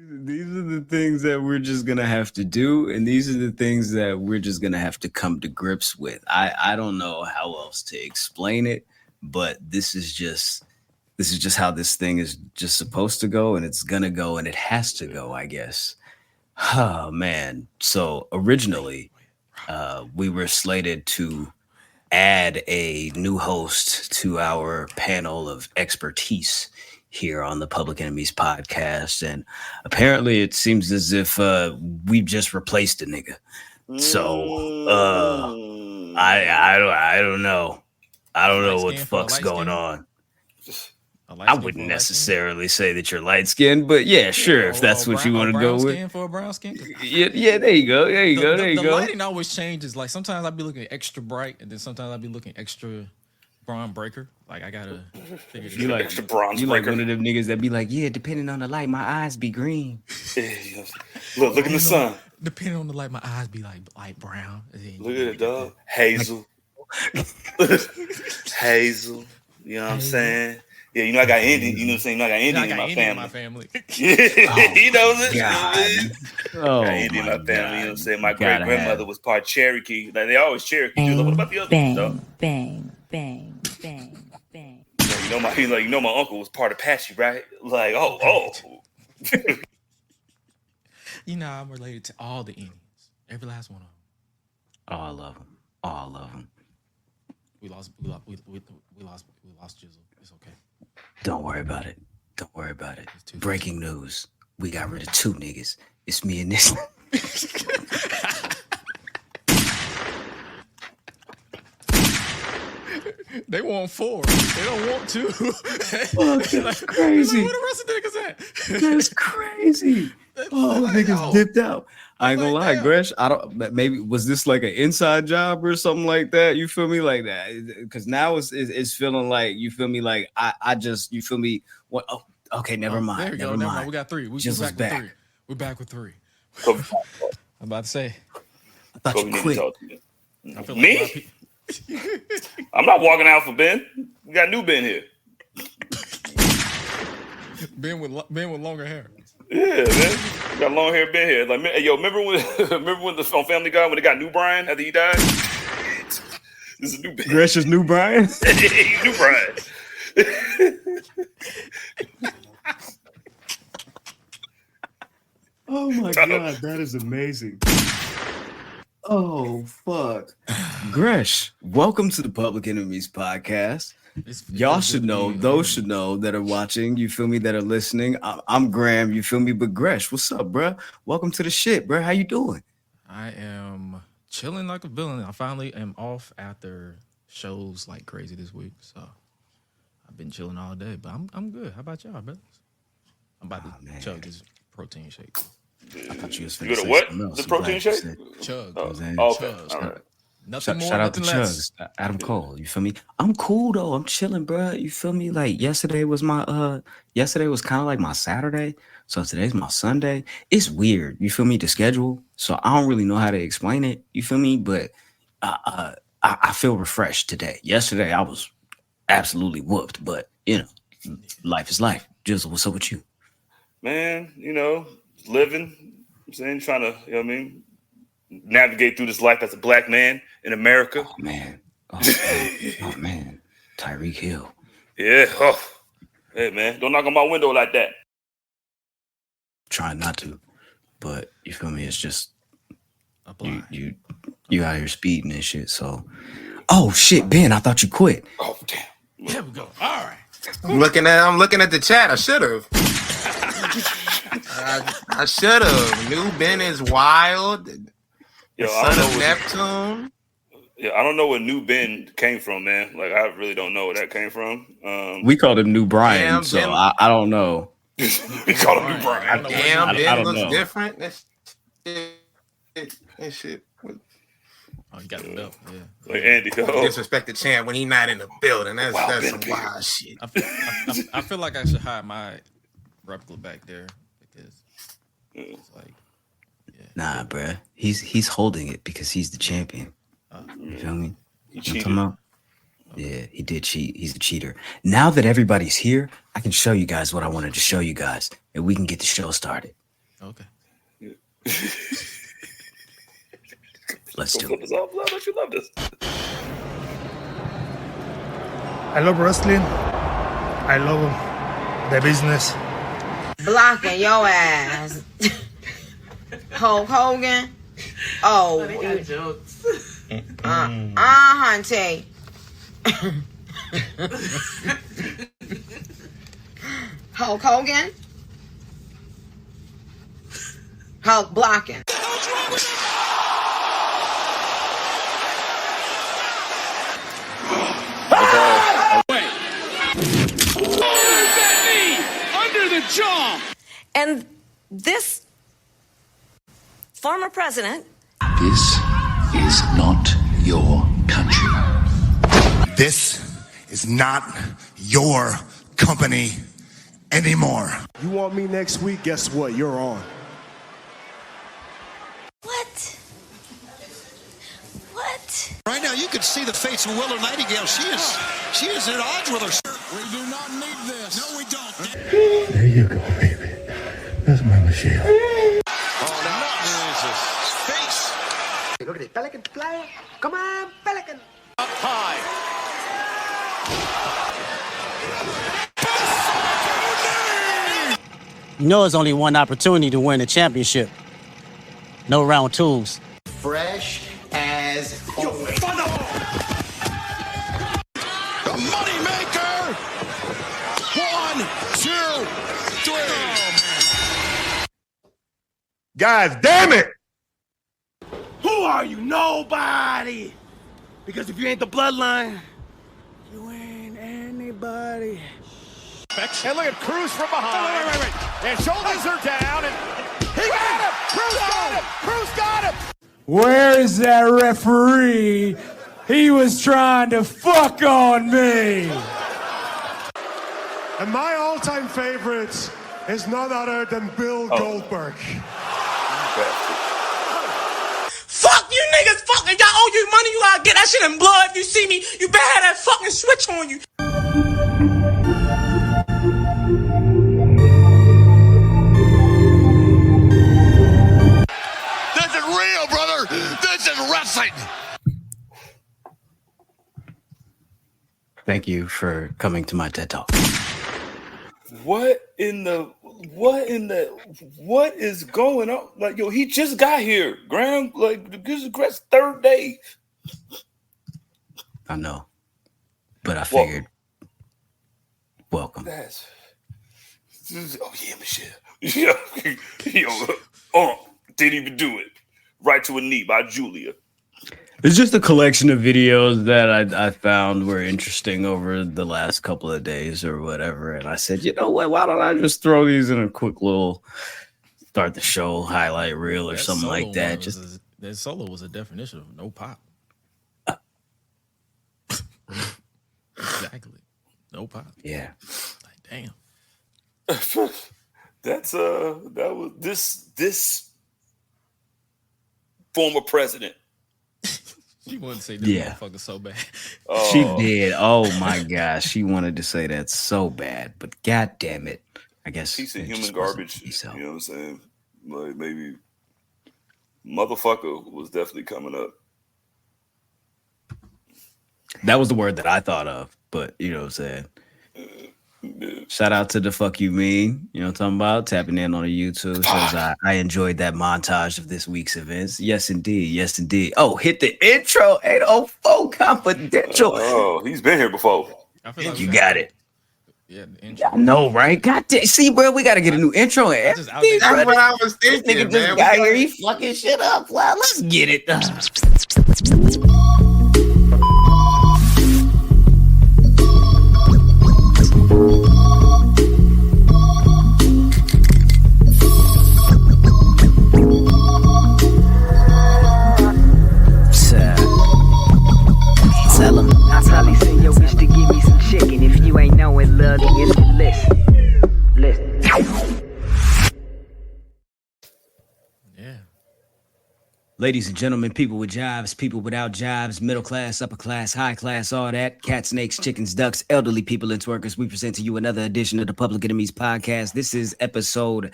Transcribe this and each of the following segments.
These are the things that we're just gonna have to do, and these are the things that we're just gonna have to come to grips with. I don't know how else to explain it, but this is just how this thing is just supposed to go, and it's gonna go, and it has to go, I guess. Oh man. So originally, we were slated to add a new host to our panel of expertise here on the Public Enemies podcast, and apparently it seems as if we've just replaced a nigga. So I don't know. I don't know what the fuck's going on. I wouldn't necessarily say that you're light skinned, but yeah, sure, if that's what you want to go with. For a brown skin. Yeah, there you go. The lighting always changes. Like sometimes I'll be looking extra bright, and then sometimes I'll be looking extra bronze breaker. Like I gotta figure this out. Extra bronze You breaker. like one of them niggas that be like, yeah, depending on the light, my eyes be green. Look in the sun. Depending on the light, my eyes be like light brown. Look at it, dog. Hazel. Hazel. You know what I'm saying? Yeah, you know I got Indian. You know what I'm saying? I got Indian in my family. He knows it. Oh, got Indian in my family. You know what I'm saying? My great grandmother was part Cherokee. Like they always Cherokee. What about the other stuff? Bang, bang, bang, bang. You know my uncle was part Apache, right? Like, oh. You know, I'm related to all the Indians. Every last one of them. Oh, I love them. All of them. We lost Jizzle. It's okay. Don't worry about it. Breaking news. We got rid of 2 niggas. It's me and this. They want 4. They don't want 2. That's crazy. Where the rest of the niggas at? That's crazy. Oh, niggas dipped out. I ain't gonna lie, Gresh. Maybe was this like an inside job or something like that? You feel me, like that? Because now it's feeling like, you feel me, like I just, you feel me. What? Oh, okay, never mind. There you go. Never mind. We got 3. We're back with 3. We're back with 3. I'm about to say. I thought you quit. Me? I'm not walking out for Ben. We got new Ben here. Ben with longer hair. Yeah, man. We got long hair Ben here. Like, yo, remember when on Family Guy when they got new Brian after he died? This is new Ben. Gresh's new Brian? New Brian. Oh my God, that is amazing. Oh, fuck. Gresh, welcome to the Public Enemies podcast. Y'all should know, those should know that are watching, you feel me, that are listening. I'm Graham, you feel me, but Gresh, what's up, bro? Welcome to the shit, bro. How you doing? I am chilling like a villain. I finally am off after shows like crazy this week, so I've been chilling all day, but I'm good. How about y'all, brothers? I'm about to chug this protein shake. I thought you was finna say what? The protein shake? Chug. Okay. Chugs. All right. Nothing more, shout out to nothing less. Chugs, Adam Cole. You feel me? I'm cool though. I'm chilling, bro. You feel me? Like yesterday was kind of like my Saturday, so today's my Sunday. It's weird. You feel me? The schedule. So I don't really know how to explain it. You feel me? But I feel refreshed today. Yesterday I was absolutely whooped, but you know, life is life. Jizzle, what's up with you? Man, you know, living. I'm saying, trying to, you know what I mean, navigate through this life as a black man in America. Oh man. Tyreek Hill. Yeah. Oh. Hey man, don't knock on my window like that. Trying not to, but you feel me? It's just you out here speeding and shit. So, oh shit, Ben, I thought you quit. Oh damn. There we go. All right. I'm looking at the chat. I should have. I should have. New Ben is wild. Yo, Son of Neptune. Yeah, I don't know where New Ben came from, man. Like, I really don't know where that came from. We called him New Brian, so Ben, I don't know. We called him New Brian. Damn, Ben looks know. different. That shit. Oh, you got the belt. Yeah. Like Andy, disrespect the champ when he not in the building. That's some wild shit. I feel like I should hide my replica back there because it's like, nah, bruh. He's holding it because he's the champion. You feel me? He cheated. Yeah, he did cheat. He's a cheater. Now that everybody's here, I can show you guys what I wanted to show you guys, and we can get the show started. Okay. Let's do Flip it. us off. I bet you love this. I love wrestling. I love the business. Blocking your ass. Hulk Hogan. Oh, hunty. Hulk Hogan. Hulk blocking. And this former president. This is not your country. This is not your company anymore. You want me next week? Guess what? You're on. What? What? Right now, you can see the face of Willow Nightingale. She is at odds with her. We do not need this. No, we don't. There you go, baby. That's my Michelle. Oh, that is his face. Look at it, Pelican fly. Come on, Pelican. Up high. You know, it's only one opportunity to win the championship. No round twos. Fresh as always. The money maker. 1, 2, 3. Guys, damn it! Who are you? Nobody. Because if you ain't the bloodline, you ain't anybody. And look at Cruz from behind. Wait. And shoulders are down. And he got him. Cruz got him. Cruz got him. Where is that referee? He was trying to fuck on me. And my all-time favorite is none other than Bill Goldberg. Fuck you niggas. Fuck. If y'all owe you money, you gotta get that shit in blood. If you see me, you better have that fucking switch on you. This is real, brother. This is wrestling. Thank you for coming to my TED Talk. What is going on? Like, yo, he just got here, Graham. Like, this is Greg's third day. I know, but I figured, welcome. Oh yeah, Michelle. Didn't even do it. Right to a knee by Julia. It's just a collection of videos that I found were interesting over the last couple of days or whatever. And I said, you know what? Why don't I just throw these in a quick little start the show highlight reel or something like that? That solo was a definition of no pop. Exactly. No pop. Yeah. Like, damn. That was this former president. She wanted to say this motherfucker so bad. She did. Oh my gosh. She wanted to say that so bad, but god damn it. I guess Piece of human garbage. You know what I'm saying? Like, maybe motherfucker was definitely coming up. That was the word that I thought of, but you know what I'm saying? Shout out to the fuck you mean. You know what I'm talking about? Tapping in on the YouTube says I enjoyed that montage of this week's events. Yes, indeed. Yes, indeed. Oh, hit the intro. 804 confidential. Oh, he's been here before. You got it. Yeah, the intro. I know, right? God damn. See, bro, we got to get a new intro. That's what I was thinking. This nigga just got here. He fucking shit up. Well, let's get it. Tell him. I probably send your bitch to give me some chicken. If you ain't knowing, love, listen. Yeah. Ladies and gentlemen, people with jobs, people without jobs, middle class, upper class, high class, all that, cats, snakes, chickens, ducks, elderly people and twerkers, we present to you another edition of the Public Enemies Podcast. This is episode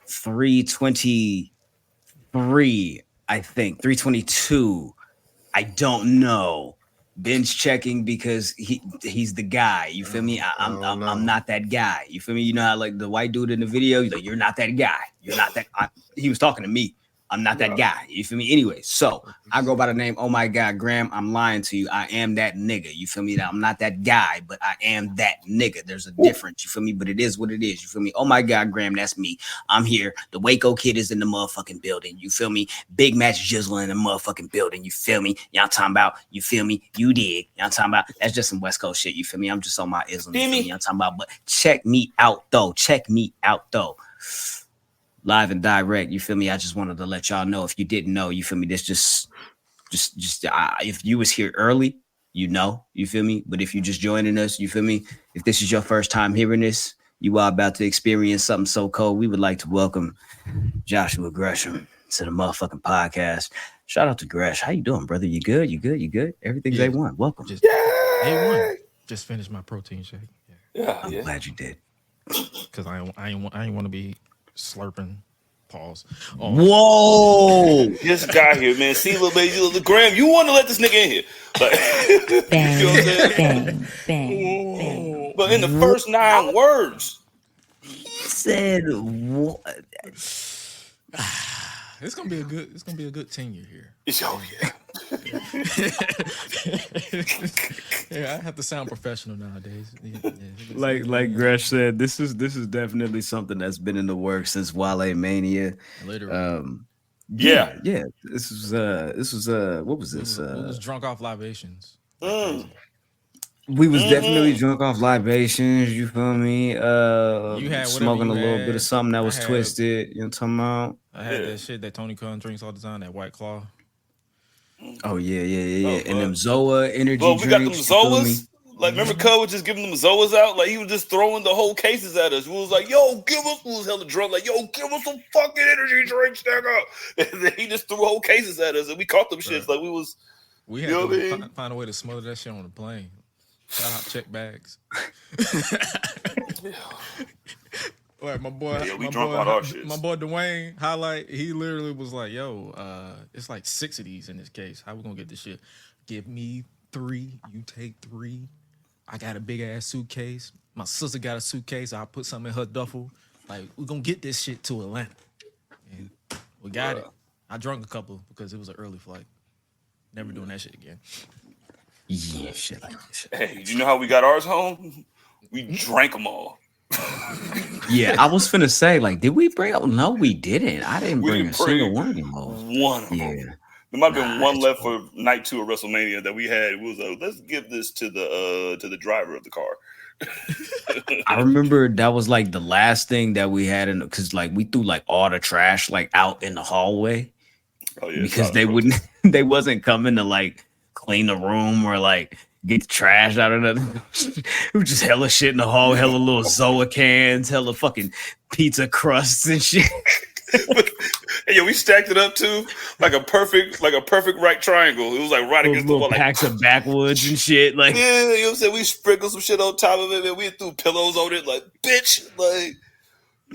323, I think 322. I don't know. Ben's checking because he's the guy. You feel me? I'm not that guy. You feel me? You know how like the white dude in the video, he's like, you're not that guy. You're not that. He was talking to me. I'm not that guy. You feel me? Anyway, so I go by the name, oh my God, Graham, I'm lying to you. I am that nigga. You feel me? I'm not that guy, but I am that nigga. There's a difference. You feel me? But it is what it is. You feel me? Oh my God, Graham, that's me. I'm here. The Waco kid is in the motherfucking building. You feel me? Big Match Jizzle in the motherfucking building. You feel me? Y'all talking about, you feel me? You dig. Y'all talking about, that's just some West Coast shit. You feel me? I'm just on my ism. You feel me? Y'all talking about, but check me out though. Check me out though. Live and direct, you feel me? I just wanted to let y'all know if you didn't know, you feel me? This just if you was here early, you know, you feel me? But if you just joining us, you feel me? If this is your first time hearing this, you are about to experience something so cold. We would like to welcome Joshua Gresham to the motherfucking podcast. Shout out to Gresh. How you doing, brother? You good? You good? You good? Everything's A1. Welcome. Just A1. Just finished my protein shake. I'm glad you did. Because I ain't want to be slurping. Pause. Oh. Whoa! This guy here, man. See, little baby, Graham, you want to let this nigga in here? Like, bang, you know what I'm saying? bang. But in the first 9 words, he said what? It's gonna be a good tenure here. Oh yeah. Yeah, I have to sound professional nowadays. Like Gresh said, this is definitely something that's been in the works since Wale Mania. Literally. Yeah. This was what was this? It was drunk off libations. We was definitely drunk off libations. You feel me? You had smoking a little bit of something that was twisted. You know what I'm talking about? I had that shit that Tony Khan drinks all the time. That White Claw. Oh yeah. And them Zoa energy drinks. We got them Zoas. Like, remember Cud was just giving them Zoas out? Like, he was just throwing the whole cases at us. We was like, yo, give us, we was hella drunk. Like, yo, give us some fucking energy drinks, nigga. And then he just threw whole cases at us, and we caught them shits. Like, we had to find a way to smother that shit on the plane. Shout out check bags. Like my boy, my boy Dwayne highlight. He literally was like, "Yo, it's like 6 of these in this case. How we gonna get this shit? Give me 3. You take 3. I got a big ass suitcase. My sister got a suitcase. I'll put something in her duffel. Like we gonna get this shit to Atlanta, and we got it. I drunk a couple because it was an early flight. Never doing that shit again. Yeah, shit like this. Hey, you know how we got ours home? We drank them all. Yeah, I was finna say, like, did we bring up? No, we didn't. I didn't bring a single one of them. One of them. There might have been one left for night 2 of WrestleMania that we had. It was let's give this to the driver of the car. I remember that was like the last thing that we had in because like we threw like all the trash like out in the hallway. Oh, yeah, because they wasn't coming to like clean the room or like get the trash out of the. It was just hella shit in the hall, hella little Zoa cans, hella fucking pizza crusts and shit. And yo, we stacked it up too, like a perfect right triangle. It was like right against the wall, like packs of backwoods and shit. Like, yeah, you know what I'm saying? We sprinkled some shit on top of it, man. We threw pillows on it, like, bitch, like,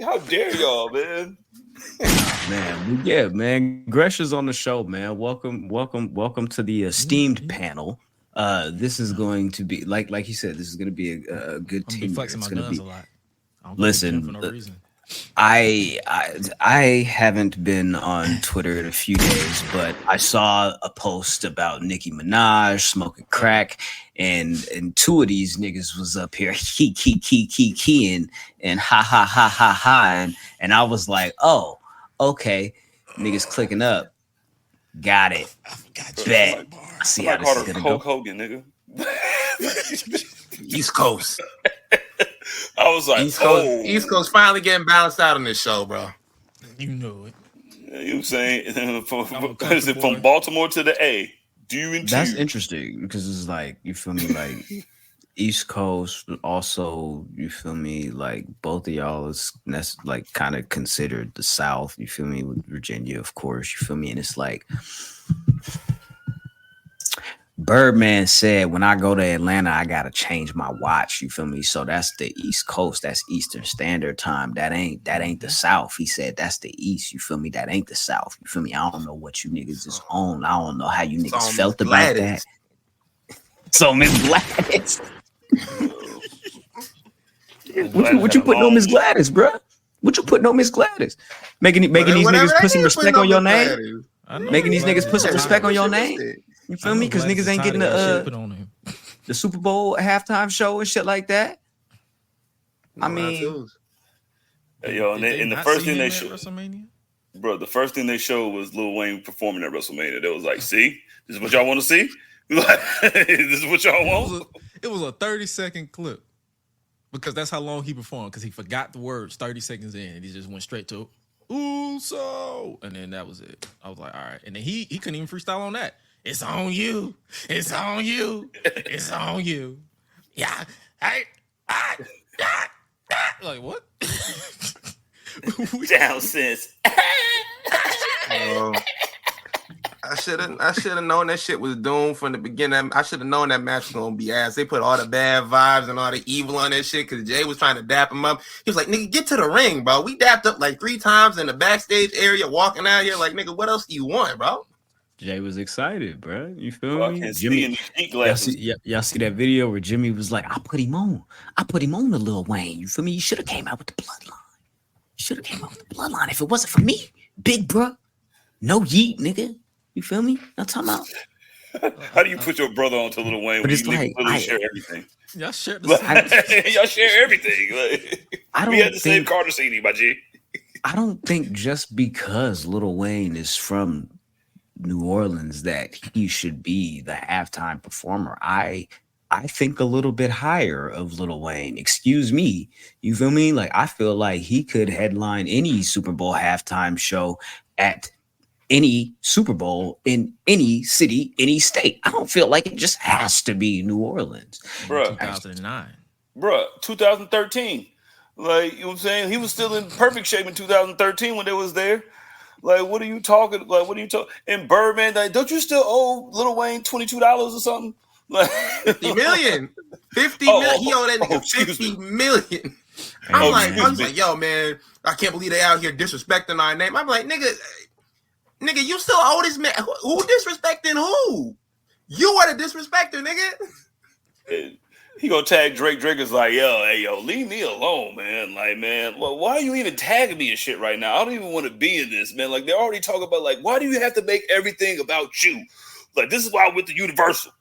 how dare y'all, man? Man, yeah, man. Gresh is on the show, man. Welcome to the esteemed panel. This is going to be like you said. This is going to be a good team. I'm flexing my guns a lot. Listen, for no reason. I haven't been on Twitter in a few days, but I saw a post about Nicki Minaj smoking crack, and 2 of these niggas was up here keying and ha, and I was like, oh, okay, niggas clicking up, got it, bet. See how this is gonna go. Hogan, nigga. East Coast. I was like, East Coast finally getting balanced out on this show, bro. You know it. You saying from Baltimore to the A? That's interesting because it's like, you feel me, like East Coast. Also, you feel me, like both of y'all is like kind of considered the South. You feel me, with Virginia, of course. You feel me, and it's like Birdman said, when I go to Atlanta, I gotta change my watch. You feel me? So that's the East Coast. That's Eastern Standard Time. That ain't the South. He said that's the East. You feel me? That ain't the South. You feel me? I don't know what you niggas is on. I don't know how you niggas felt about that. So Miss Gladys. What you putting on Miss Gladys, bro? What you putting on Miss Gladys? Making these niggas put some respect on your name. Making these niggas put some respect on your name. You feel me? Because niggas ain't getting the Super Bowl halftime show and shit like that. I mean, yo, and the first thing they showed, bro, the first thing they showed was Lil Wayne performing at WrestleMania. They was like, "See, this is what y'all want to see. This is what y'all want." It was a 30-second clip because that's how long he performed. Because he forgot the words 30 seconds in, and he just went straight to "Uso," and then that was it. I was like, all right. And then he couldn't even freestyle on that. It's on you. It's on you. It's on you. Yeah. Hey. Like what? Down since. I should have known that shit was doomed from the beginning. I should have known that match was gonna be ass. They put all the bad vibes and all the evil on that shit because Jay was trying to dap him up. He was like, "Nigga, get to the ring, bro. We dapped up like 3 times in the backstage area, walking out here like, nigga, what else do you want, bro?" Jay was excited, bro. You feel me? Jimmy, y'all see that video where Jimmy was like, "I put him on the Lil Wayne." You feel me? You should have came out with the bloodline. If it wasn't for me, big bro, no yeet, nigga. You feel me? I'm talking about. How do you put your brother onto Lil Wayne when you like, literally share everything? Y'all share y'all share everything. Like, we had the same Carter CD, my G. I don't think just because Lil Wayne is from New Orleans that he should be the halftime performer. I think a little bit higher of Lil Wayne. Excuse me. You feel me? Like, I feel like he could headline any Super Bowl halftime show at any Super Bowl in any city, any state. I don't feel like it just has to be New Orleans. Bruh. 2009. Bruh, 2013. Like, you know what I'm saying? He was still in perfect shape in 2013 when they was there. Like, what are you talking? Like, what are you talking? And Birdman, like, don't you still owe Lil Wayne $22 or something? Like, 50 million. 50 million. He owed that nigga 50 million. I'm like, yo, man, I can't believe they out here disrespecting our name. I'm like, nigga, you still owe this man. Who disrespecting who? You are the disrespecter, nigga. He gonna tag Drake. Drake is like, yo, leave me alone, man. Like, man, why are you even tagging me and shit right now? I don't even want to be in this, man. Like, they already talk about, like, why do you have to make everything about you? Like, this is why I went to Universal.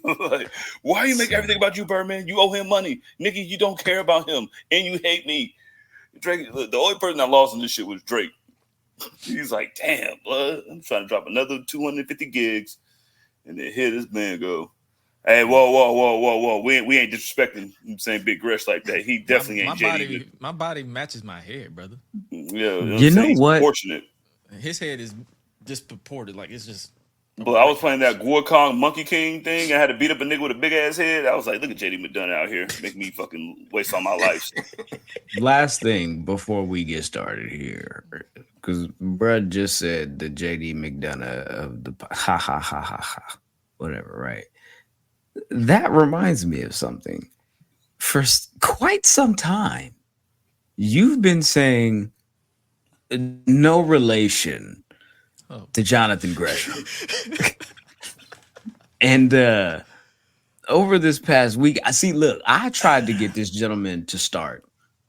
Like, why you make everything about you, Birdman? You owe him money. Nigga, you don't care about him, and you hate me. Drake, the only person that lost in this shit was Drake. He's like, damn, blood, I'm trying to drop another 250 gigs. And then here this man go, hey, whoa. We ain't disrespecting, I'm saying, Big Gresh like that. He definitely ain't JD. My body matches my head, brother. Yeah, you know what? Proportionate. His head is disproported. Like, it's just. But I was playing that Guacong Monkey King thing. I had to beat up a nigga with a big ass head. I was like, look at JD McDonough out here, make me fucking waste all my life. Last thing before we get started here, because Brad just said the JD McDonough of the ha, whatever, right? That reminds me of something. For quite some time, you've been saying no relation to Jonathan Gresham. And over this past week, I tried to get this gentleman to start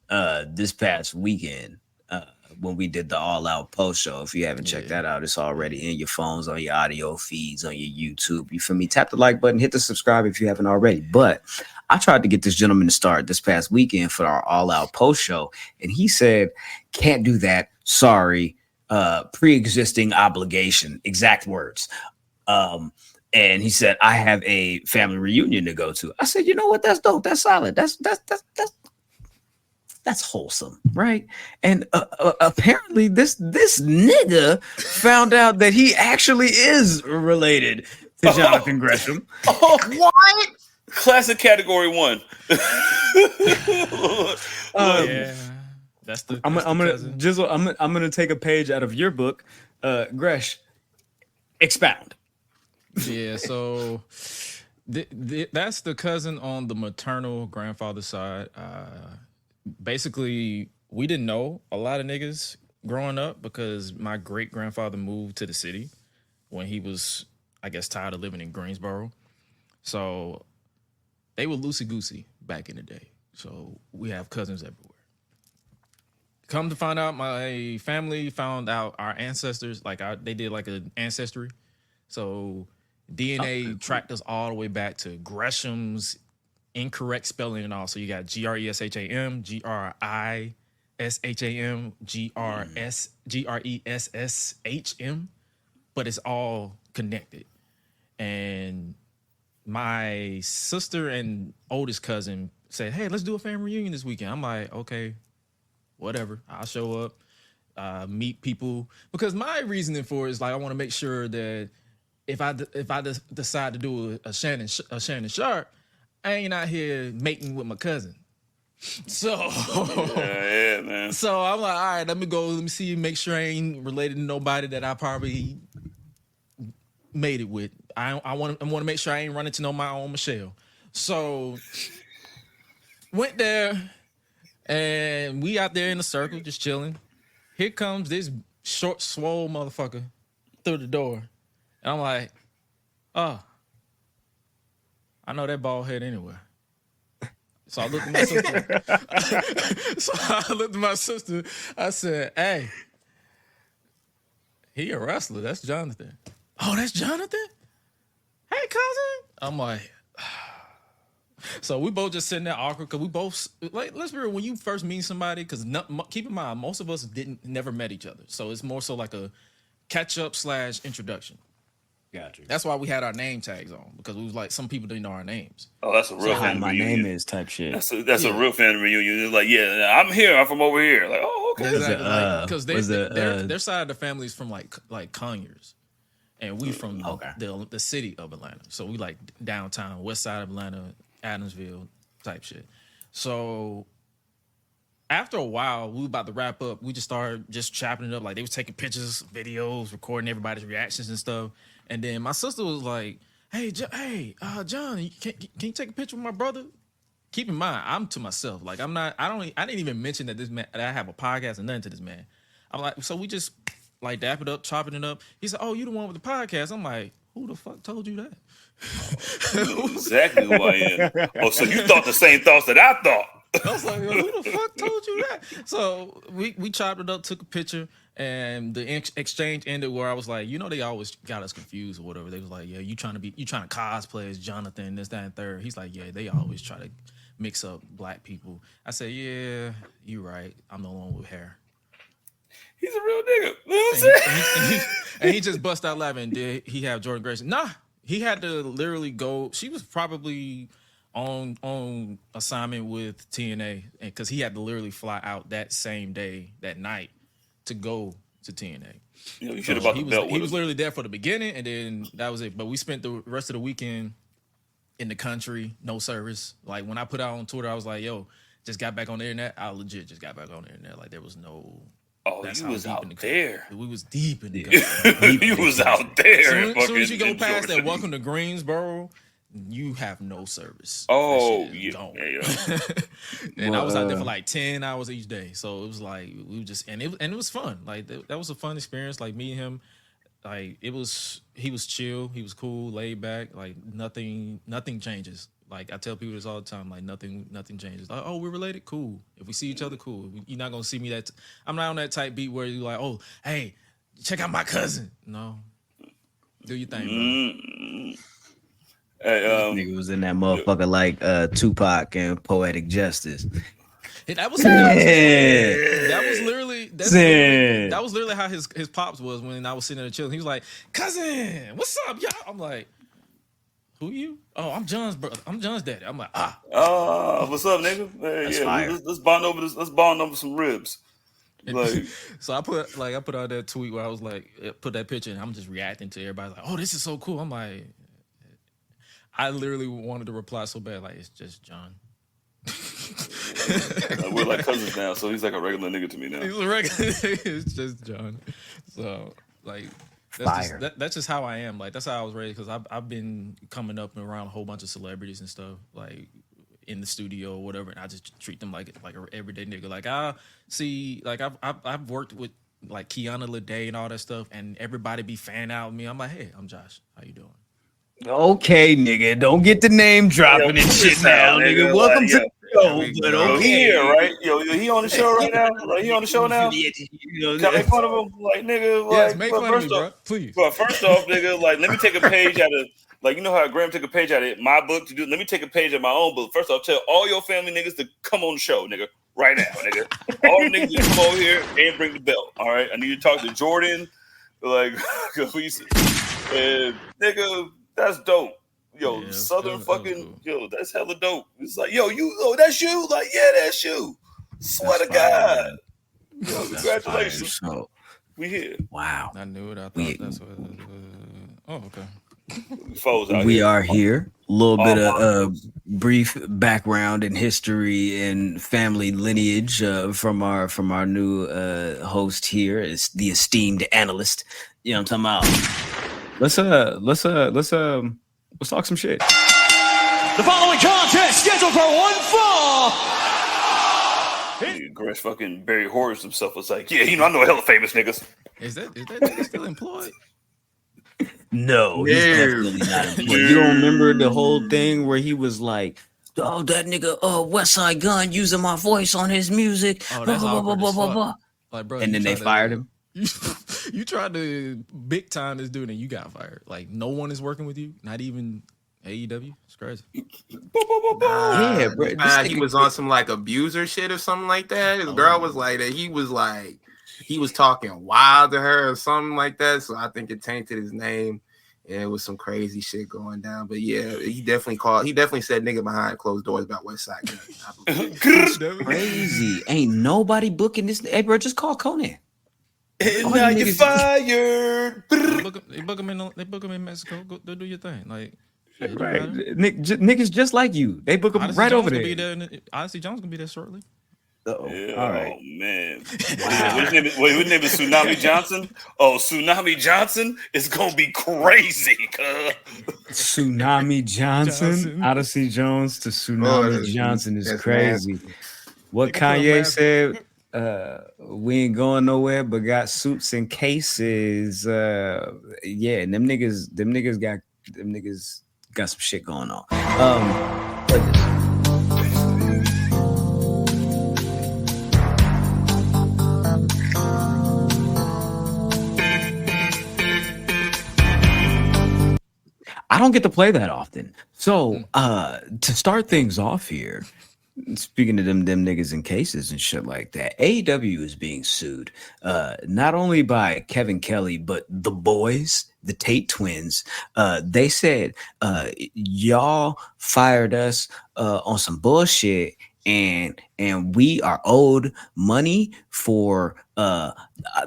this past weekend when we did the All Out post show. If you haven't checked that out, it's already in your phones, on your audio feeds, on your YouTube. You feel me? Tap the like button, hit the subscribe if you haven't already. But I tried to get this gentleman to start this past weekend for our All Out post show, and he said, can't do that. Sorry. Pre-existing obligation, exact words. And he said, I have a family reunion to go to. I said, you know what? That's dope. That's solid. That's wholesome, right? And apparently this nigga found out that he actually is related to Jonathan Gresham. What? Classic category 1. Yeah. I'm gonna take a page out of your book, Gresh. Expound. Yeah, so that's the cousin on the maternal grandfather side. Basically, we didn't know a lot of niggas growing up because my great grandfather moved to the city when he was, I guess, tired of living in Greensboro. So they were loosey goosey back in the day. So we have cousins everywhere. Come to find out, my family found out our ancestors, they did like an ancestry. So DNA tracked us all the way back to Gresham's incorrect spelling and all. So you got Gresham, Grisham, Gressshm, but it's all connected. And my sister and oldest cousin said, hey, let's do a family reunion this weekend. I'm like, okay, whatever. I'll show up, meet people. Because my reasoning for it is like, I want to make sure that if I decide to do a Shannon Sharp, I ain't out here mating with my cousin. So, yeah, man. So I'm like, all right, let me see, make sure I ain't related to nobody that I probably made it with. I want to make sure I ain't running to my own Michelle. So went there, and we out there in the circle just chilling. Here comes this short, swole motherfucker through the door. And I'm like, oh, I know that bald head anywhere. So I looked at my sister. I said, hey, he a wrestler. That's Jonathan. Oh, that's Jonathan? Hey, cousin. I'm like, so we both just sitting there awkward because we both, like, let's be real, when you first meet somebody, because keep in mind, most of us never met each other. So it's more so like a catch-up / introduction. Gotcha. That's why we had our name tags on, because we was like, some people didn't know our names. Oh, that's a real family my reunion. name is type shit. That's a real family reunion. It's like, yeah, I'm here. I'm from over here. Like, oh, okay. Exactly. Because their side of the family is from like Conyers, and we from the city of Atlanta. So we like downtown, west side of Atlanta, Adamsville type shit. So after a while, we were about to wrap up. We just started just chopping it up. Like, they was taking pictures, videos, recording everybody's reactions and stuff. And then my sister was like, hey, John, can you take a picture with my brother? Keep in mind, I'm to myself. Like, I didn't even mention that that I have a podcast and nothing to this man. I'm like, so we just like dap it up, chopping it up. He said, oh, you the one with the podcast. I'm like, who the fuck told you that? You know exactly who I am. Oh, so you thought the same thoughts that I thought. I was like, who the fuck told you that? So we chopped it up, took a picture, and the exchange ended where I was like, they always got us confused or whatever. They was like, yeah, you trying to cosplay as Jonathan, this, that, and third. He's like, yeah, they always try to mix up black people. I said, yeah, you right. I'm the one with hair. He's a real nigga. You know what I'm saying? And he just bust out laughing. Did he have Jordan Gresham? Nah, he had to literally go. She was probably on assignment with TNA, because he had to literally fly out that same day, that night, to go to TNA. You should have bought the belt. He was literally there for the beginning, and then that was it. But we spent the rest of the weekend in the country, no service. Like, when I put out on Twitter, I was like, yo, just got back on the internet. I legit just got back on the internet. Like, there was no... Oh, you was out there. We was deep in the country. You was out there. As soon as you go past that welcome to Greensboro, you have no service. Oh, yeah. And I was out there for like 10 hours each day. So it was like, we just, and it was fun. Like, that was a fun experience. Like, meeting him, like, he was chill. He was cool, laid back. Like, nothing changes. Like, I tell people this all the time. Like, nothing changes. Like, oh, we're related? Cool. If we see each other, cool. You're not going to see me I'm not on that type beat where you're like, oh, hey, check out my cousin. No. Do your thing, bro. Hey, nigga was in that motherfucker like Tupac and Poetic Justice. That was literally how his pops was when I was sitting there chilling. He was like, cousin, what's up, y'all? I'm like, who you? Oh, I'm John's brother. I'm John's daddy. I'm like, what's up, nigga? Let's bond over this. Let's bond over some ribs. Like, so I put out that tweet where I was like, put that picture, and I'm just reacting to everybody like, oh, this is so cool. I'm like, I literally wanted to reply so bad, like, it's just John. We're like cousins now, so he's like a regular nigga to me now. He's a regular. It's just John. So, like, That's just how I am. Like that's how I was raised because I've been coming up and around a whole bunch of celebrities and stuff like in the studio or whatever, and I just treat them like an everyday nigga. Like I see, like I've worked with like Kiana Lede and all that stuff, and everybody be fanning out with me. I'm like, hey, I'm Josh. How you doing? Okay, nigga, don't get the name dropping and shit now, nigga. Welcome to the show, but okay. He here, right? Yo, he on the show right now? Like, he on the show now? Can I make fun of him? Like, nigga, like, yes, make fun of me, bro, please. But first off, nigga, like, let me take a page out of, like, you know how Graham took a page out of my book to do. Let me take a page of my own book. First off, tell all your family niggas to come on the show, nigga, right now, nigga. All the niggas to come over here and bring the belt. All right, I need to talk to Jordan, like, and nigga. That's dope. Yo, Southern fucking, yo, that's hella dope. It's like, yo, that's you? Like, yeah, that's you. Swear to God. Yo, congratulations. So, we here. Wow. I knew it. I thought that's what. Oh, okay. We are here. A little bit of brief background and history and family lineage from our new host here is the esteemed analyst. You know what I'm talking about? Let's talk some shit. The following contest scheduled for one fall. Gresh fucking Barry Horse himself was like, yeah, I know hella famous niggas. Is that nigga still employed? No, he's definitely not employed. You don't remember the whole thing where he was like, oh, that nigga, West Side Gun using my voice on his music. Oh, that's awkward. Like, bro, and then they fired him. You tried to big time this dude and you got fired. Like no one is working with you, not even AEW. It's crazy. Yeah, bro. He was on some like abuser shit or something like that. His girl was like that. He was talking wild to her or something like that. So I think it tainted his name. And it was some crazy shit going down. But yeah, he definitely said nigga behind closed doors about West Side Gun. Crazy. Ain't nobody booking this. Hey, bro, just call Conan. And now you're fired. They book him in Mexico. Go do your thing. Like, right. Niggas just like you. They book him right over there. Odyssey Jones gonna be there shortly. Yeah, all right. Oh man. Wow. His name is Tsunami Johnson. Oh, Tsunami Johnson is gonna be crazy. Tsunami Johnson. Odyssey Jones to Tsunami Johnson is crazy. Nasty. What Kanye said. We ain't going nowhere, but got suits and cases. Yeah, and them niggas got some shit going on. I don't get to play that often. So to start things off here, speaking to them niggas in cases and shit like that, AEW is being sued not only by Kevin Kelly, but the boys, the Tate twins. They said, y'all fired us on some bullshit and we are owed money for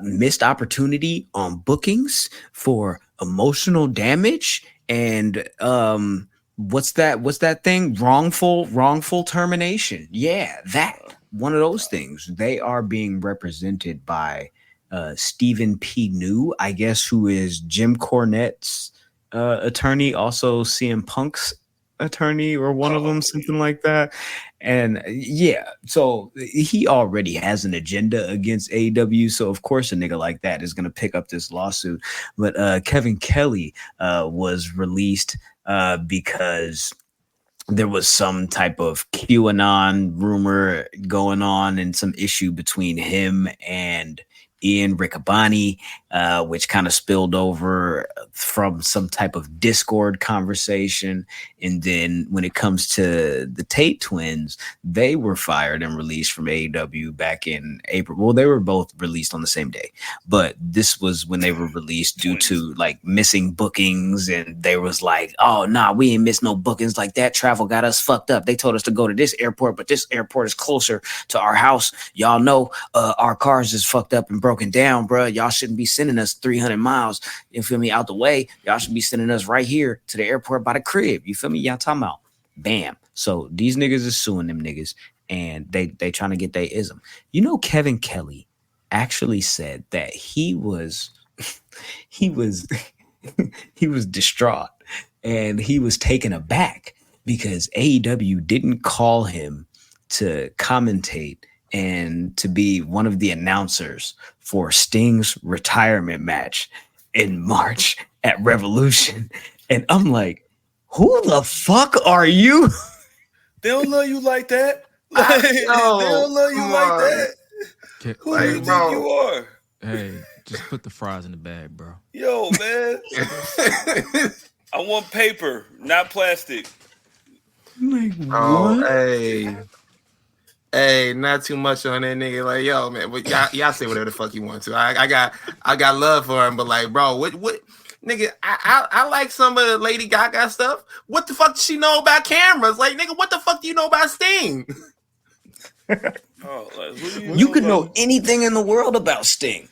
missed opportunity on bookings, for emotional damage, and what's that thing? Wrongful termination. Yeah, that one of those things. They are being represented by Stephen P. New, I guess, who is Jim Cornette's attorney, also CM Punk's attorney, or one of them, something like that. And yeah, so he already has an agenda against AEW. So of course a nigga like that is gonna pick up this lawsuit. But Kevin Kelly was released because there was some type of QAnon rumor going on and some issue between him and Ian Riccaboni, which kind of spilled over from some type of Discord conversation. And then when it comes to the Tate twins, they were fired and released from AEW back in April. Well, they were both released on the same day, but this was when they were released due to like missing bookings. And they was like, oh, nah, we ain't missed no bookings like that. Travel got us fucked up. They told us to go to this airport, but this airport is closer to our house. Y'all know our cars is fucked up and broken down, bro. Y'all shouldn't be sending us 300 miles, you feel me, out the way. Y'all should be sending us right here to the airport by the crib. You feel me? Y'all talking about bam. So these niggas is suing them niggas, and they trying to get their ism. You know, Kevin Kelly actually said that he was he was he was distraught and he was taken aback because AEW didn't call him to commentate and to be one of the announcers for Sting's retirement match in March at Revolution. And I'm like, who the fuck are you? They don't love you like that. Like, they don't love you like that. Who do you think you are? Hey, just put the fries in the bag, bro. Yo, man. I want paper, not plastic. Like, Oh, what? hey, not too much on that nigga. Like, yo, man, but y'all say whatever the fuck you want to. I got love for him, but like, bro, what, nigga? I like some of the Lady Gaga stuff. What the fuck does she know about cameras? Like, nigga, what the fuck do you know about Sting? You could know anything in the world about Sting.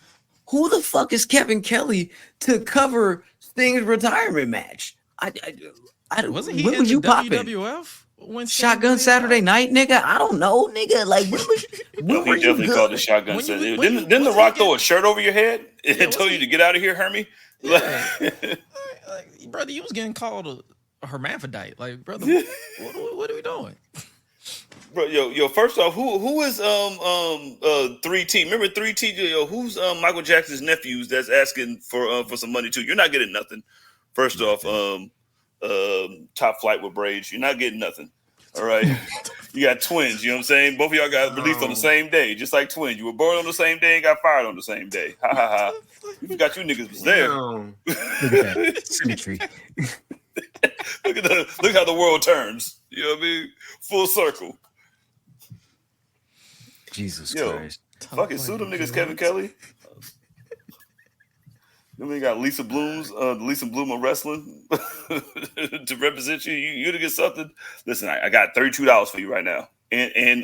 Who the fuck is Kevin Kelly to cover Sting's retirement match? Wasn't he when in was the you popping? WWF? When Shotgun Saturday Night, nigga? I don't know, nigga. Like, when were He you definitely good? called the Shotgun Saturday. Didn't The Rock throw a shirt over your head and tell you to get out of here, Hermie? Yeah. Like, brother, you was getting called a hermaphrodite. Like, brother, what are we doing? Bro, yo, first off, who is 3T? Remember 3T? Yo, who's Michael Jackson's nephews that's asking for some money too? You're not getting nothing. First off, Top Flight with braids. You're not getting nothing. All right. You got twins, you know what I'm saying? Both of y'all got released on the same day, just like twins. You were born on the same day and got fired on the same day. Ha ha ha. You forgot you niggas was there. Look at that symmetry. Look how the world turns. You know what I mean? Full circle. Jesus Yo, Christ. fucking sue them niggas, Kevin Kelly. Then we got Lisa Bloom of wrestling to represent you. You to get something. Listen, I got $32 for you right now, and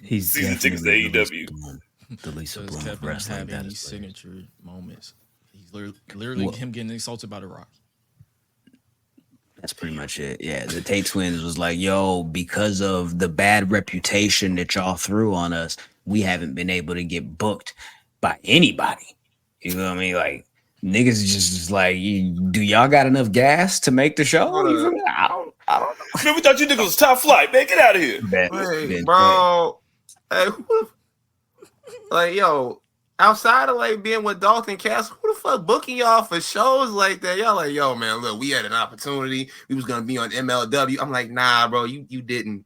he's season tickets to AEW. The Lisa Bloom of Kevin wrestling. have any signature moments? He's literally him getting insulted by The Rock. That's pretty much it. Yeah, the Tate twins was like, yo, because of the bad reputation that y'all threw on us, we haven't been able to get booked by anybody. You know what I mean? Like, niggas just like, do y'all got enough gas to make the show? I don't know. Man, we thought you niggas was Top Flight, man. Get out of here. Hey, bro. Hey, like, yo, outside of like being with Dalton Castle, who the fuck booking y'all for shows like that? Y'all like, yo, man, look, we had an opportunity. We was gonna be on MLW. I'm like, nah, bro, you didn't.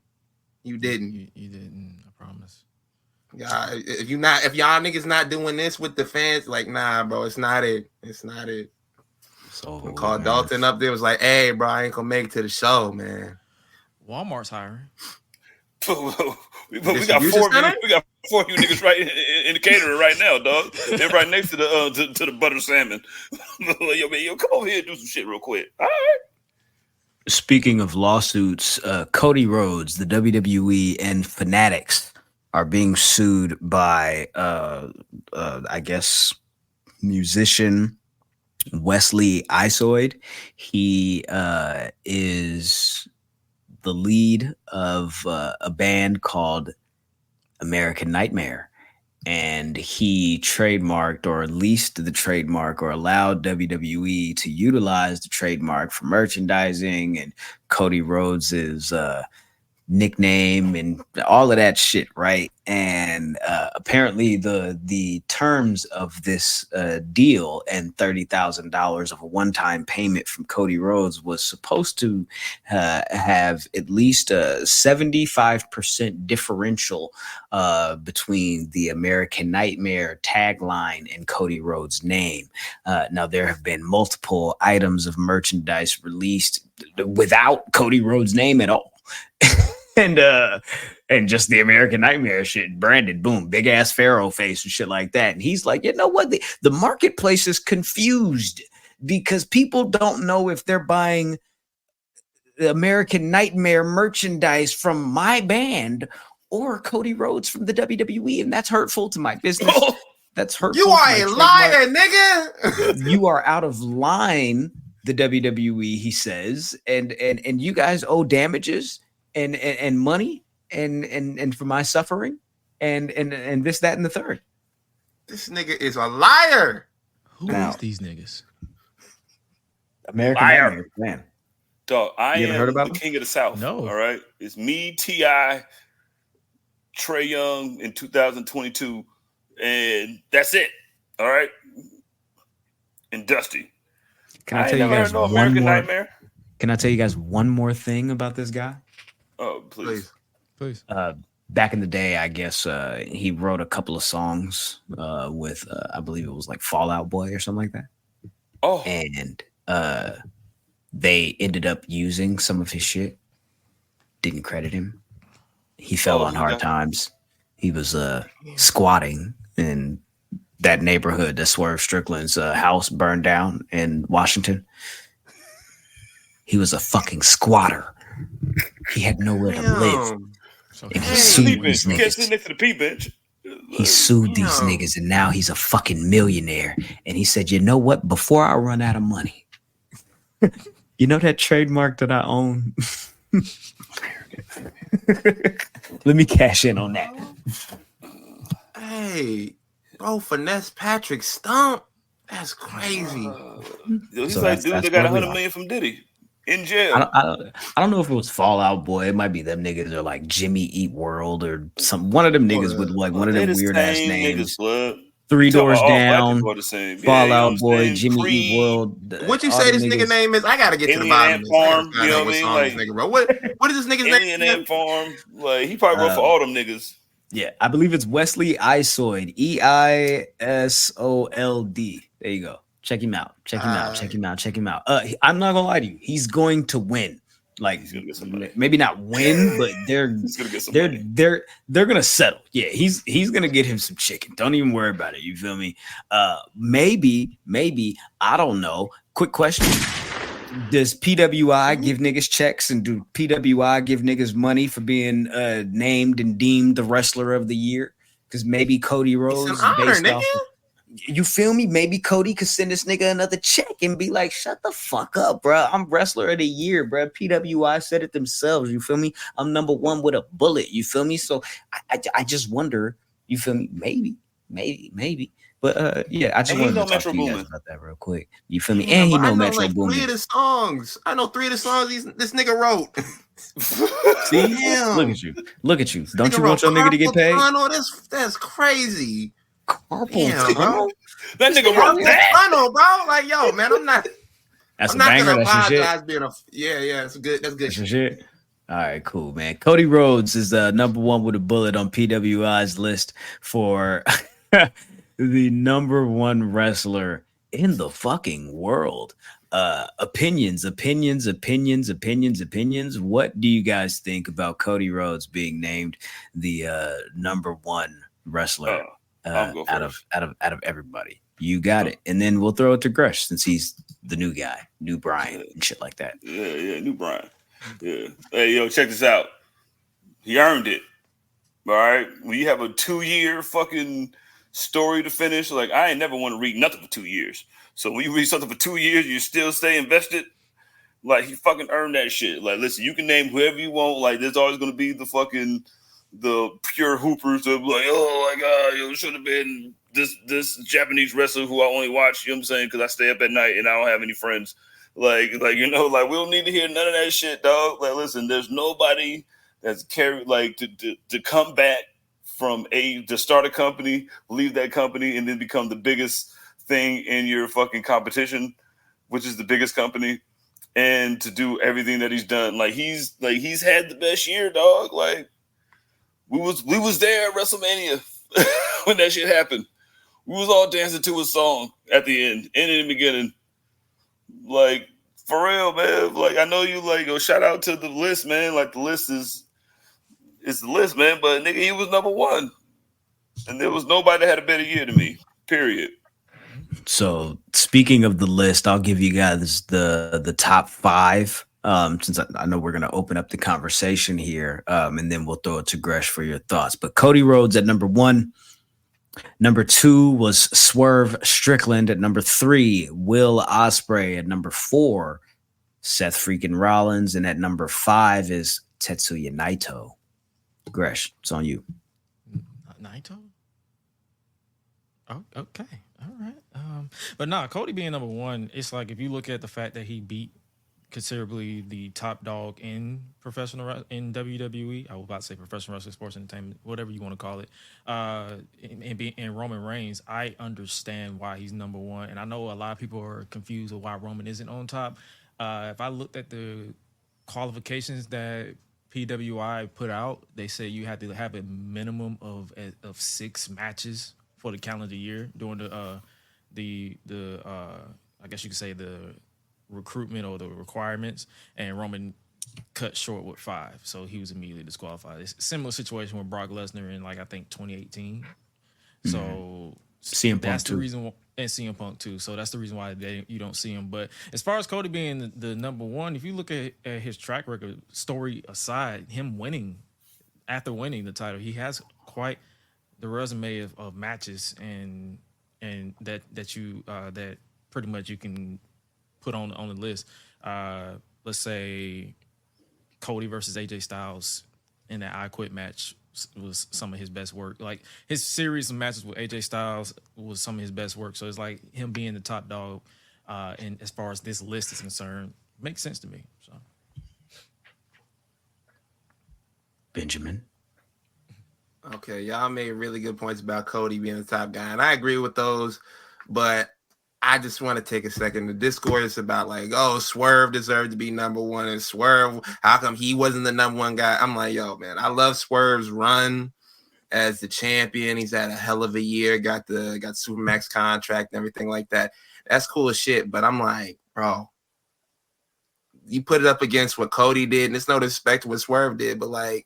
You didn't. You didn't. I promise. Yeah, if y'all niggas not doing this with the fans, like, nah, bro, it's not it. It's not it. So called Dalton up there, was like, hey, bro, I ain't gonna make it to the show, man. Walmart's hiring. we got four of you niggas right in the catering right now, dog. They're right next to the butter salmon. yo, man, come over here and do some shit real quick. All right. Speaking of lawsuits, Cody Rhodes, the WWE, and Fanatics are being sued by, I guess, musician Wesley Isoid. He is the lead of a band called American Nightmare, and he trademarked or leased the trademark or allowed WWE to utilize the trademark for merchandising and Cody Rhodes's nickname and all of that shit, right? And apparently the terms of this deal and $30,000 of a one-time payment from Cody Rhodes was supposed to have at least a 75% differential between the American Nightmare tagline and Cody Rhodes' name. Now there have been multiple items of merchandise released without Cody Rhodes' name at all. And just the American Nightmare shit branded, boom, big ass Pharaoh face and shit like that. And he's like, you know what? The marketplace is confused because people don't know if they're buying the American Nightmare merchandise from my band or Cody Rhodes from the WWE. And that's hurtful to my business. That's hurtful. You are a liar, nigga. You are out of line, the WWE, he says, and you guys owe damages and money and for my suffering and this, that, and the third. This nigga is a liar. Who is these niggas? American Liar. Nightmare, man. Dog, I You ever am heard about the him? king of the South. No. All right. It's me, T.I., Trey Young in 2022, and that's it. All right. And Dusty. Can I ain't tell you never guys heard no one American more? Nightmare. Can I tell you guys one more thing about this guy? Oh, please. Please. Back in the day, I guess he wrote a couple of songs with I believe it was like Fallout Boy or something like that. Oh. And they ended up using some of his shit. Didn't credit him. He fell on hard times. He was squatting in that neighborhood that Swerve Strickland's house burned down in Washington. He was a fucking squatter. He had nowhere to live. And he sued these You can't niggas. sit next to the P bench. He sued these niggas, and now he's a fucking millionaire. And he said, you know what? Before I run out of money, you know that trademark that I own? Let me cash in on that. Hey, bro, finesse Patrick Stump. That's crazy. He's So like that's- dude that's that got where we 100 are. million from Diddy in jail. I don't know if it was Fallout Boy. It might be them niggas or like Jimmy Eat World or some one of them niggas with like one of They them the weird ass same names. niggas, blood. Three You talking Doors about all black Down, people are the same. Yeah, Fallout you know what I'm Boy, saying? Jimmy Creed, Eat World. What you all say them this nigga niggas- name is? I gotta get to the Alien bottom Ant of this. I gotta Farm, find you know out what I mean? song this Like- nigga, bro. What is this nigga's Alien name? Ant Farm. Like he probably wrote for all them niggas. Yeah, I believe it's Wesley Isold. Eisold. There you go. Check him out. Check him out. Check him out. Check him out. I'm not gonna lie to you. He's going to win. Like maybe not win, but they're gonna settle. Yeah, he's gonna get him some chicken. Don't even worry about it. You feel me? Maybe I don't know. Quick question. Does PWI give niggas checks, and do PWI give niggas money for being named and deemed the wrestler of the year? Because maybe Cody Rhodes It's an honor, based nigga. off of, you feel me? Maybe Cody could send this nigga another check and be like, shut the fuck up, bro. I'm wrestler of the year, bro. PWI said it themselves. You feel me? I'm number one with a bullet. You feel me? So I just wonder, you feel me? Maybe. But yeah, I just And he wanted know to talk Metro to you guys Boomin. about that real quick. You feel me? Damn, And he I know Metro like Boomin. 3 of the songs. I know 3 of the songs this nigga wrote. See, Damn. look at you. Don't Nigga you want wrote your nigga to get Carpal paid? Tunnel. That's crazy. Carpal Damn, bro. Tunnel? That nigga Carpal wrote that. Tunnel, bro. Like, yo, man, I'm not. That's I'm a not banger. gonna That's your shit. apologize being a. Yeah, it's good. That's good. That's your shit. All right, cool, man. Cody Rhodes is number one with a bullet on PWI's list for the number one wrestler in the fucking world. Opinions. What do you guys think about Cody Rhodes being named the number one wrestler out of everybody? You got it. And then we'll throw it to Gresh since he's the new guy, new Brian and shit like that. Yeah, new Brian. Yeah. Hey, yo, check this out. He earned it. All right. When you have a 2-year fucking story to finish, like I ain't never want to read nothing for 2 years. So when you read something for 2 years, you still stay invested. Like he fucking earned that shit. Like, listen, you can name whoever you want. Like, there's always gonna be the pure hoopers that be like, oh my god, yo, should have been this Japanese wrestler who I only watch. You know what I'm saying? Because I stay up at night and I don't have any friends. Like you know, like we don't need to hear none of that shit, dog. Like, listen, there's nobody that's carried like to come back from to start a company, leave that company, and then become the biggest thing in your fucking competition, which is the biggest company, and to do everything that he's done. Like he's had the best year, dog. Like we was there at WrestleMania when that shit happened. We was all dancing to a song at the end and in the beginning. Like, for real, man. Like, I know you like, shout out to the list, man. Like, the list is the list, man. But nigga, he was number one. And there was nobody that had a better year than me. Period. So speaking of the list, I'll give you guys the top 5. Since I know we're gonna open up the conversation here. And then we'll throw it to Gresh for your thoughts. But Cody Rhodes at number 1. Number 2 was Swerve Strickland. At number 3, Will Ospreay. At number 4, Seth freaking Rollins. And at number 5 is Tetsuya Naito. Gresh, it's on you. Naito? Oh, okay. All right. But Cody being number one, it's like if you look at the fact that he beat considerably the top dog in in WWE. I was about to say professional wrestling, sports entertainment, whatever you want to call it. And Roman Reigns, I understand why he's number one, and I know a lot of people are confused with why Roman isn't on top. If I looked at the qualifications that PWI put out, they say you have to have a minimum of 6 matches for the calendar year during the I guess you could say the recruitment or the requirements, and Roman cut short with 5, so he was immediately disqualified. It's a similar situation with Brock Lesnar in I think 2018. So CM Punk that's too. the reason, and CM Punk too. So that's the reason why you don't see him. But as far as Cody being the number one, if you look at his track record, story aside, him winning the title, he has quite the resume of matches and that pretty much you can put on the list. Let's say Cody versus AJ Styles in that I Quit match was some of his best work. Like his series of matches with AJ Styles was some of his best work. So it's like him being the top dog, and as far as this list is concerned, makes sense to me. So Benjamin. Okay, y'all made really good points about Cody being the top guy, and I agree with those, but I just want to take a second to discourse about Swerve deserved to be number one, and Swerve, how come he wasn't the number one guy? I'm like, yo, man, I love Swerve's run as the champion. He's had a hell of a year, got Supermax contract and everything like that. That's cool as shit, but I'm like, bro, you put it up against what Cody did, and it's no disrespect to what Swerve did, but like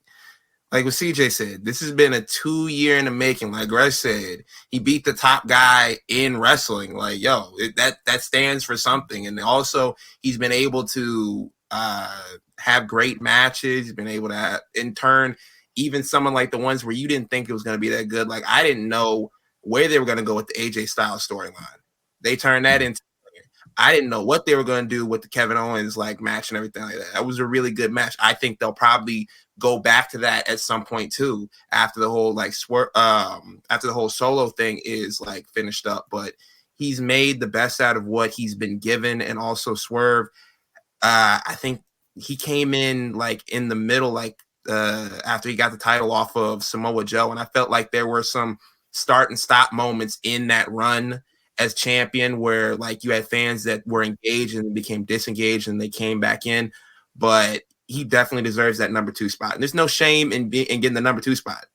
what CJ said, this has been a 2 year in the making. Like Gresh said, he beat the top guy in wrestling. Like, that stands for something. And also, he's been able to have great matches. He's been able to, in turn, even someone like the ones where you didn't think it was going to be that good. Like, I didn't know where they were going to go with the AJ Styles storyline. They turned that into. I didn't know what they were going to do with the Kevin Owens match and everything like that. That was a really good match. I think they'll probably go back to that at some point too, after the whole after the whole solo thing is finished up. But he's made the best out of what he's been given, and also Swerve. I think he came in in the middle, after he got the title off of Samoa Joe, and I felt like there were some start and stop moments in that run as champion where you had fans that were engaged and became disengaged and they came back in, but he definitely deserves that number 2 spot. And there's no shame in getting the number 2 spot.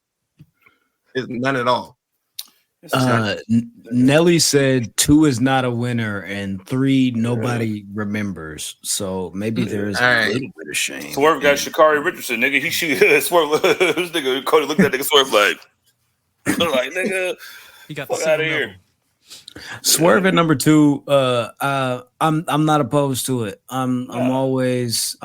There's none at all. Nelly said 2 is not a winner and 3 nobody remembers. So maybe there is a little bit of shame. Swerve got Sha'Carri Richardson, nigga. He shoot Swerve. This nigga Cody looked at nigga Swerve like nigga, he got fuck out of here. Swerve at number 2. I'm not opposed to it. I'm always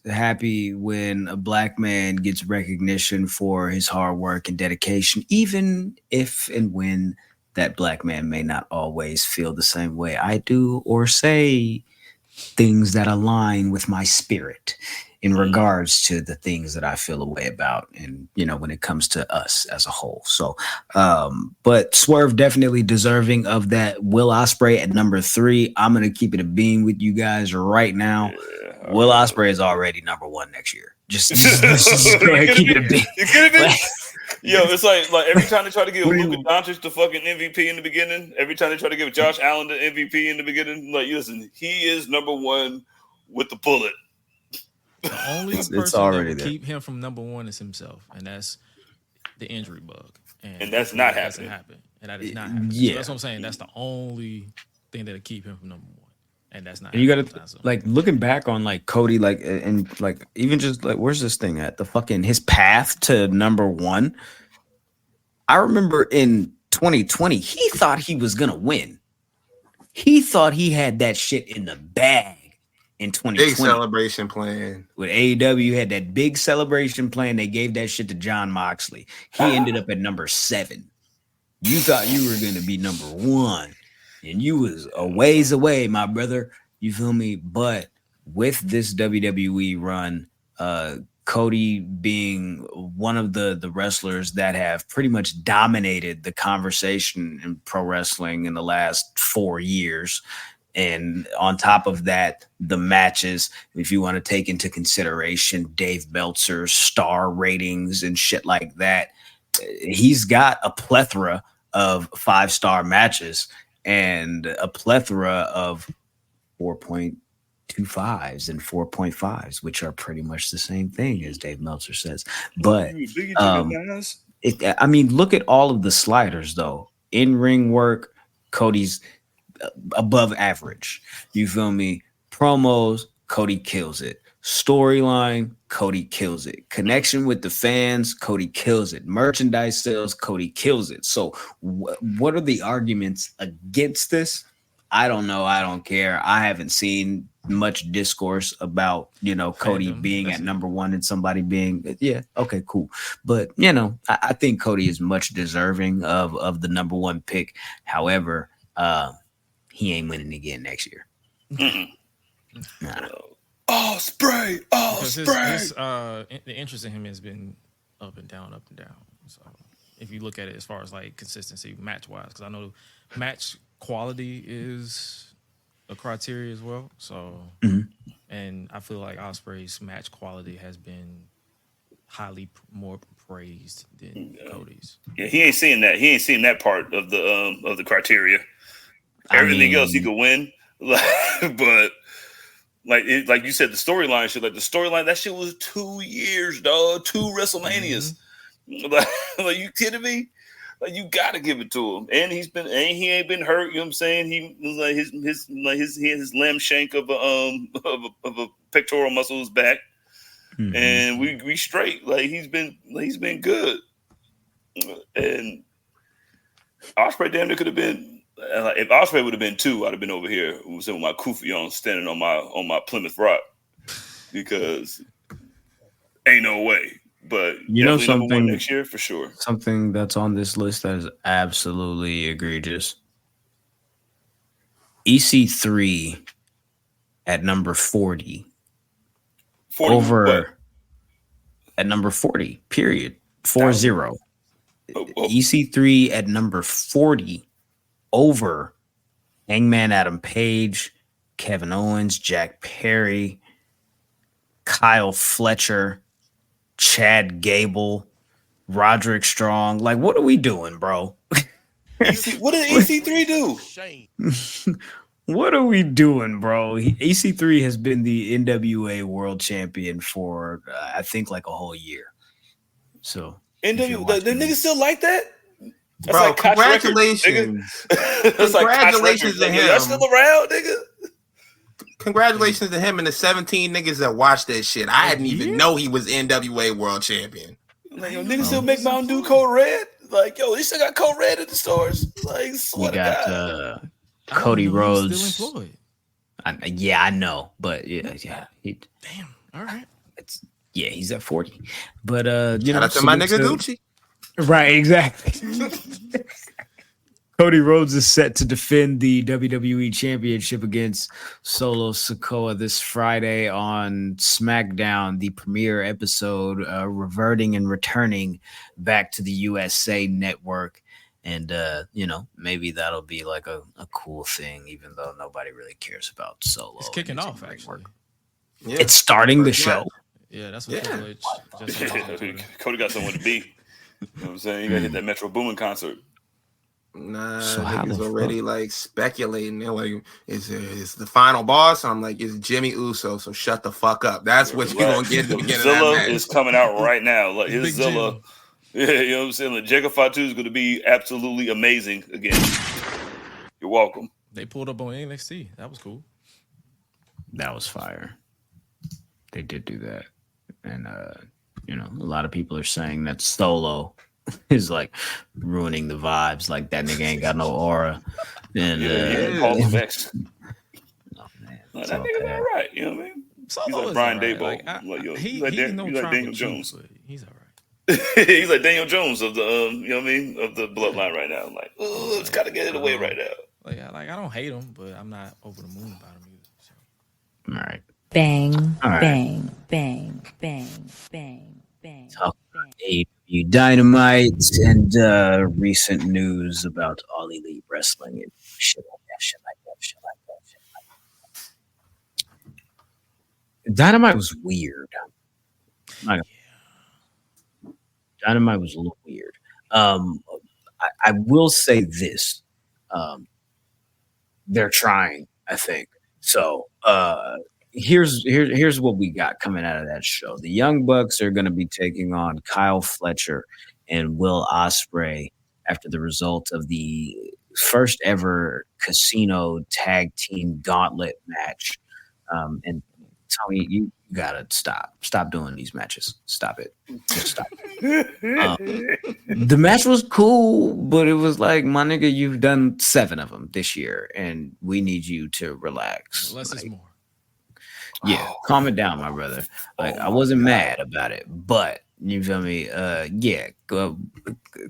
happy when a black man gets recognition for his hard work and dedication, even if and when that black man may not always feel the same way I do or say things that align with my spirit in regards to the things that I feel a way about, and when it comes to us as a whole. So, but Swerve definitely deserving of that. Will Ospreay at number 3. I'm gonna keep it a bean with you guys right now. Will Ospreay is already number 1 next year. Just go ahead, keep it a bean. You could have been. Yo, it's like every time they try to give Luka Doncic the fucking MVP in the beginning, every time they try to give Josh Allen the MVP in the beginning, listen, he is number 1 with the bullet. The only person that will keep him from number 1 is himself, and that's the injury bug. And that's not happening. And that is not happening. Yeah. So that's what I'm saying. That's the only thing that'll keep him from number 1. And that's not. And you got to looking back on Cody, and even just where's this thing at? The fucking his path to number 1. I remember in 2020, he thought he was gonna win. He thought he had that shit in the bag. In 2020, big celebration plan with AEW, had that big celebration plan. They gave that shit to John Moxley. He ended up at number 7. You thought you were going to be number 1, and you was a ways away, my brother. You feel me? But with this WWE run, Cody being one of the wrestlers that have pretty much dominated the conversation in pro wrestling in the last 4 years. And on top of that, the matches, if you want to take into consideration Dave Meltzer's star ratings and shit like that, he's got a plethora of 5-star matches and a plethora of 4.25s and 4.5s, which are pretty much the same thing as Dave Meltzer says. But I mean, look at all of the sliders though. In-ring work, Cody's above average. You feel me? Promos, Cody kills it. Storyline, Cody kills it. Connection with the fans, Cody kills it. Merchandise sales, Cody kills it. So what are the arguments against this? I don't know. I don't care. I haven't seen much discourse about, Cody being at number one and somebody being, okay, cool. But, I think Cody is much deserving of the number one pick. However, he ain't winning again next year. Nah. Oh, spray. Oh, because spray. The interest in him has been up and down. So if you look at it as far as like consistency match wise, because I know match quality is a criteria as well. So, and I feel like Ospreay's match quality has been highly more praised than Cody's. Yeah, he ain't seeing that. He ain't seeing that part of the criteria. Everything else he could win, but like you said, the storyline shit. Like the storyline, that shit was 2 years, dog. 2 WrestleManias. Like you kidding me? Like you gotta give it to him. And he ain't been hurt. You know what I'm saying? He was like his lamb shank of a pectoral muscle is back, and we straight. Like he's been good. And Ospreay damn near could have been. If Ospreay would have been 2, I'd have been over here with my kufi on, standing on my Plymouth Rock, because ain't no way. But something next year for sure. Something that's on this list that is absolutely egregious. EC3 at number 40. 40 over what? At number 40. Period. 40. EC3 at number 40 over Hangman Adam Page, Kevin Owens, Jack Perry, Kyle Fletcher, Chad Gable, Roderick Strong. Like, what are we doing, bro? What did EC3 do? What are we doing, bro? EC3 has been the NWA world champion for, I think, like a whole year. So, the niggas still like that? That's bro, like congratulations. Congratulations to him. Y'all still around, nigga? Congratulations to him and the 17 niggas that watched that shit. I didn't even know he was NWA world champion. Like, yo, niggas still make Mountain Dew Code Red? Like, yo, they still got Code Red in the stores. Like, we got Cody Rhodes. Still employed. I know, but yeah. Damn. All right. He's at 40. But shout out to my nigga Gucci. Right, exactly. Cody Rhodes is set to defend the WWE Championship against Solo Sikoa this Friday on SmackDown, the premiere episode, reverting and returning back to the USA Network. And, maybe that'll be like a cool thing, even though nobody really cares about Solo. It's kicking off, actually. Yeah. It's starting the show. Yeah, that's what Cody got someone to be. You know what I'm saying? You got to hit that Metro Boomin concert. Nah, niggas already like speculating. They're like, is the final boss? I'm like, it's Jimmy Uso, so shut the fuck up. That's what you're going to get in the beginning of that Zilla match. is coming out right now. Like his Zilla. Yeah, you know what I'm saying? Like Jacob Fatu is going to be absolutely amazing again. You're welcome. They pulled up on NXT. That was cool. That was fire. They did do that. And, a lot of people are saying that Solo is like ruining the vibes. Like that nigga ain't got no aura. And Paul Levesque. Oh man, that nigga's all right. You know what I mean? He's like Brian Daboll. He's like Daniel Jones. He's all right. He's like Daniel Jones of the you know what I mean, of the bloodline right now. I'm like, oh, it's got to get it away right now. Like I don't hate him, but I'm not over the moon about him either. So. All right. Bang, All right. bang, bang, bang, bang, bang. Talk AEW Dynamite and recent news about All Elite Wrestling and shit like that, shit like that, shit like that, shit like that. Dynamite was weird. Dynamite was a little weird. I will say this. They're trying, I think. So here's what we got coming out of that show. The Young Bucks are going to be taking on Kyle Fletcher and Will Ospreay after the result of the first ever casino tag team gauntlet match. And Tony, you gotta stop doing these matches. Stop it. Just stop it. The match was cool, but it was like, my nigga, you've done 7 of them this year, and we need you to relax. Less is more. Yeah, calm it down, my brother. Like, I wasn't mad about it, but you feel me?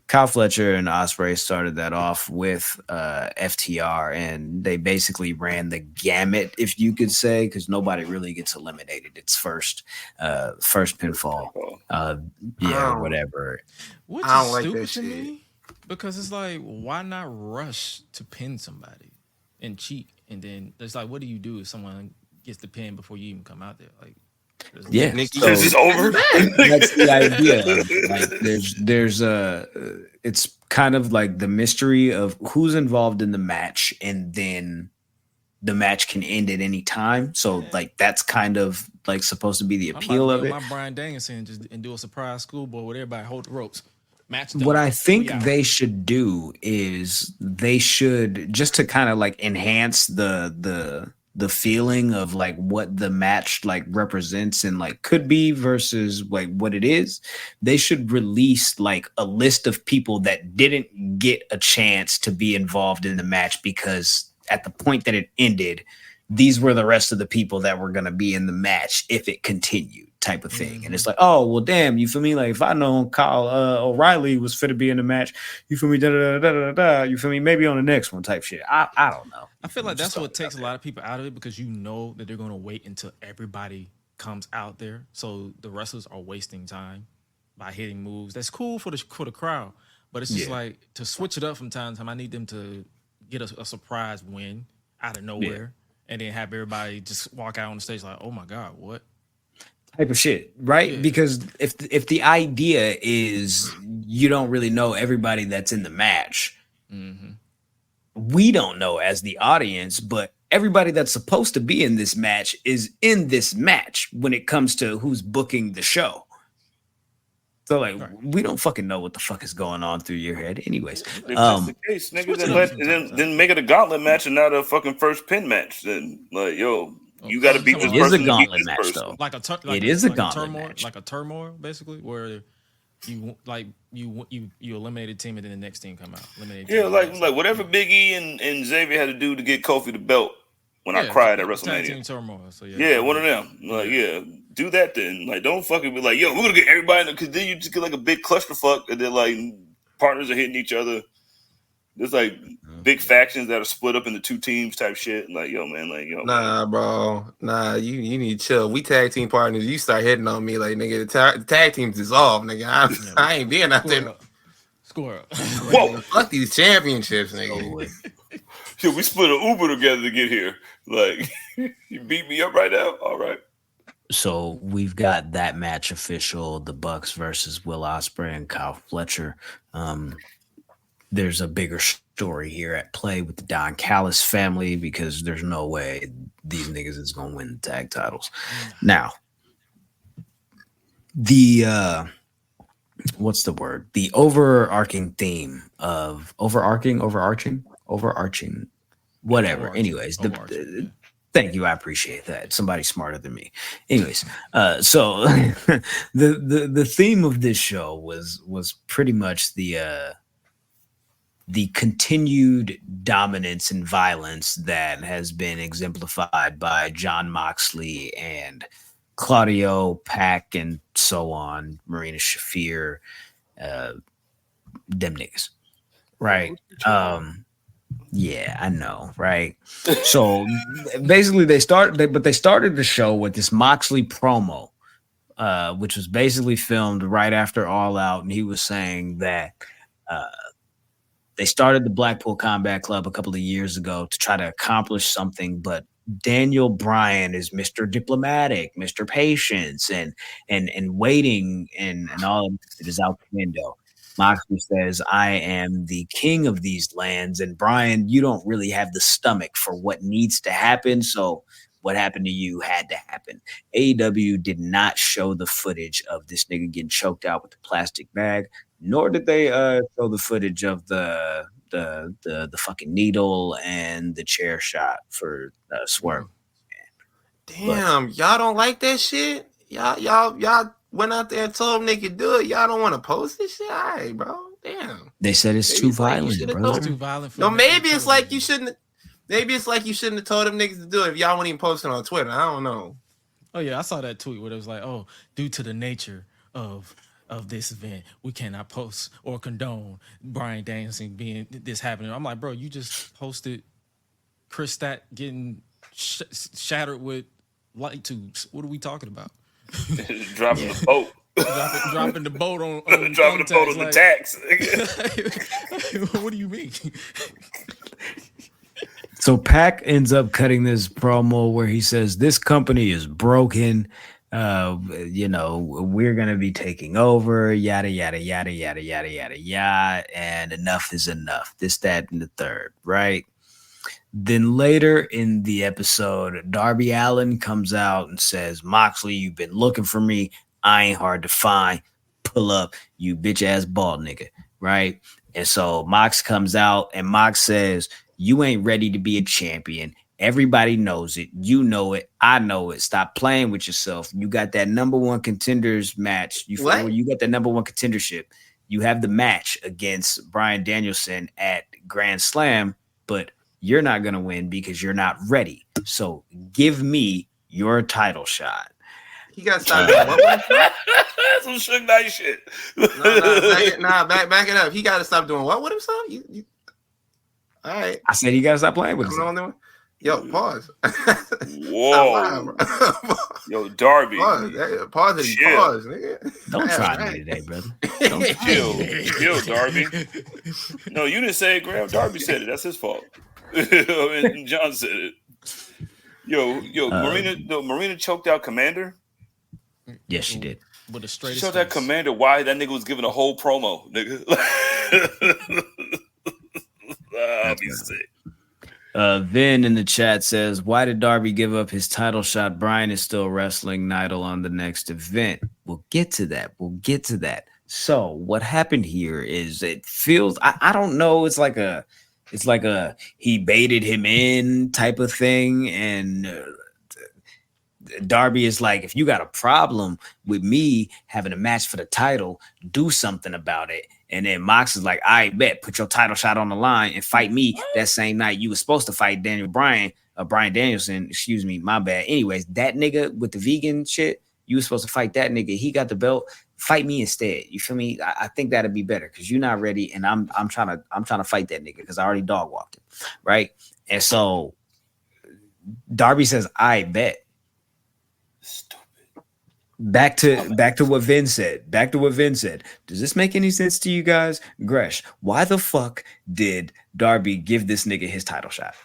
Kyle Fletcher and Ospreay started that off with FTR, and they basically ran the gamut, if you could say, because nobody really gets eliminated. It's first pinfall, or whatever. Which I is don't like stupid that to shit. me, because it's like, why not rush to pin somebody and cheat, and then it's like, what do you do if someone gets the pin before you even come out there? Like, yeah, so is this over? That's the idea. Like, there's it's kind of like the mystery of who's involved in the match, and then the match can end at any time. So like, that's kind of like supposed to be the appeal of it. My Brian Danielson and do a surprise schoolboy with everybody hold the ropes. Match done. What I think they should do is they should, just to kind of like enhance the feeling of like what the match like represents and like could be versus like what it is, they should release like a list of people that didn't get a chance to be involved in the match, because at the point that it ended, these were the rest of the people that were going to be in the match if it continued, type of thing. And it's like, oh, well, damn, you feel me? Like, if I know Kyle O'Reilly was fit to be in the match, you feel me? You feel me? Maybe on the next one, type shit. I don't know. I feel like that's what takes a lot of people out of it, because you know that they're going to wait until everybody comes out there. So the wrestlers are wasting time by hitting moves. That's cool for the crowd, but it's just like, to switch it up from time to time, I need them to get a surprise win out of nowhere, and then have everybody just walk out on the stage like, oh my God, what? Type of shit, right? Because if the idea is you don't really know everybody that's in the match, we don't know as the audience, but everybody that's supposed to be in this match is in this match when it comes to who's booking the show. So like, we don't fucking know what the fuck is going on through your head, anyways. If that's the case, nigga, then make it a gauntlet match and not a fucking first pin match. Then like, yo, you got to beat this person. It is a gauntlet match, though. It is a gauntlet match, like a turmoil, basically, where you eliminate a team and then the next team come out. Yeah, like whatever Big E and Xavier had to do to get Kofi the belt when I cried at WrestleMania. Team turmoil, so one of them. Like, do that then. Like, don't fucking be like, yo, we're gonna get everybody, because then you just get like a big clusterfuck, and then like partners are hitting each other. There's like big factions that are split up into 2 teams type shit. Like, yo, man, like, yo. Nah, bro. Nah, you need to chill. We tag team partners. You start hitting on me like, nigga, the tag team's dissolved, nigga. I ain't being out there. Score up. Whoa. Fuck these championships, nigga. Shit, we split an Uber together to get here. Like, you beat me up right now? All right. So we've got that match official, the Bucks versus Will Ospreay and Kyle Fletcher. There's a bigger story here at play with the Don Callis family, because there's no way these niggas is going to win the tag titles. Now, the what's the word? The overarching theme of overarching, whatever. Anyways, thank you. I appreciate that. Somebody smarter than me. Anyways, so the theme of this show was pretty much the continued dominance and violence that has been exemplified by Jon Moxley and Claudio, Pac, and so on, Marina Shafir, them niggas, right? Yeah, I know, right? So basically, they started the show with this Moxley promo, which was basically filmed right after All Out, and he was saying that uh, they started the Blackpool Combat Club a couple of years ago to try to accomplish something, but Daniel Bryan is Mr. Diplomatic, Mr. Patience, and waiting, and all of it is out the window. Moxley says, I am the king of these lands. And Brian, you don't really have the stomach for what needs to happen. So what happened to you had to happen. AEW did not show the footage of this nigga getting choked out with the plastic bag, nor did they show the footage of the fucking needle and the chair shot for Swerve. Damn, y'all don't like that shit? Y'all went out there and told them they could do it. Y'all don't want to post this shit? All right, bro. Damn. They said it's too violent, brother. It's too violent. No, maybe it's like you shouldn't. Maybe it's like you shouldn't have told them niggas to do it if y'all wouldn't even post it on Twitter. I don't know. Oh yeah, I saw that tweet where it was like, "Oh, due to the nature of this event, we cannot post or condone Bryan Danielson being this happening." I'm like, bro, you just posted Chris Stat getting shattered with light tubes. What are we talking about? Dropping the boat. dropping the boat on dropping the boat on the tax. What do you mean? So Pac ends up cutting this promo where he says this company is broken. We're gonna be taking over, yada yada yada yada yada yada yada, and enough is enough. This, that, and the third, right? Then later in the episode, Darby Allin comes out and says, Moxley, you've been looking for me. I ain't hard to find. Pull up, you bitch ass bald nigga, right? And so Mox comes out and Mox says, you ain't ready to be a champion. Everybody knows it. You know it. I know it. Stop playing with yourself. You got that number one contenders match. You got that number one contendership. You have the match against Bryan Danielson at Grand Slam, but you're not going to win because you're not ready. So give me your title shot. You got to stop doing what? That's some Suge Knight shit. Back it up. He got to stop doing what with himself? All right. I said he got to stop playing with himself. Yo, pause. Whoa. Yo, Darby. Pause, nigga. Don't try me today, brother. Chill, Darby. No, you didn't say it, Graham. Darby said it. That's his fault. And John said it. Marina choked out Commander. Yes, she did. With a straight. She choked out Commander. Why that nigga was giving a whole promo, nigga. I'll be sick. Vin in the chat says, why did Darby give up his title shot? Bryan is still wrestling Nightle on the next event. We'll get to that. So what happened here is it feels, I don't know. It's like a he baited him in type of thing. And Darby is like, if you got a problem with me having a match for the title, do something about it. And then Mox is like, I bet, put your title shot on the line and fight me that same night you were supposed to fight Bryan Danielson. Excuse me, my bad. Anyways, that nigga with the vegan shit, you were supposed to fight that nigga. He got the belt. Fight me instead. You feel me? I think that'd be better because you're not ready, and I'm trying to fight that nigga because I already dog walked him, right? And so Darby says, I bet. Back to what Vin said. Does this make any sense to you guys? Gresh, why the fuck did Darby give this nigga his title shot?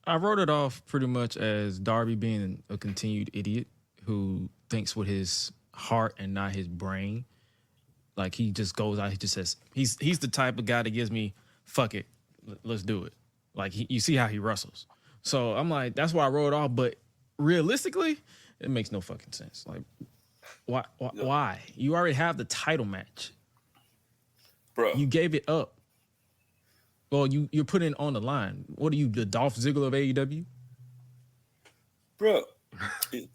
I wrote it off pretty much as Darby being a continued idiot who thinks with his heart and not his brain. Like he just goes out, he just says he's the type of guy that gives me fuck it, let's do it. Like you see how he wrestles. So I'm like, that's why I wrote it off. But realistically, it makes no fucking sense. Like, why? You already have the title match, bro. You gave it up. Well, you're putting it on the line. What are you, the Dolph Ziggler of AEW? Bro,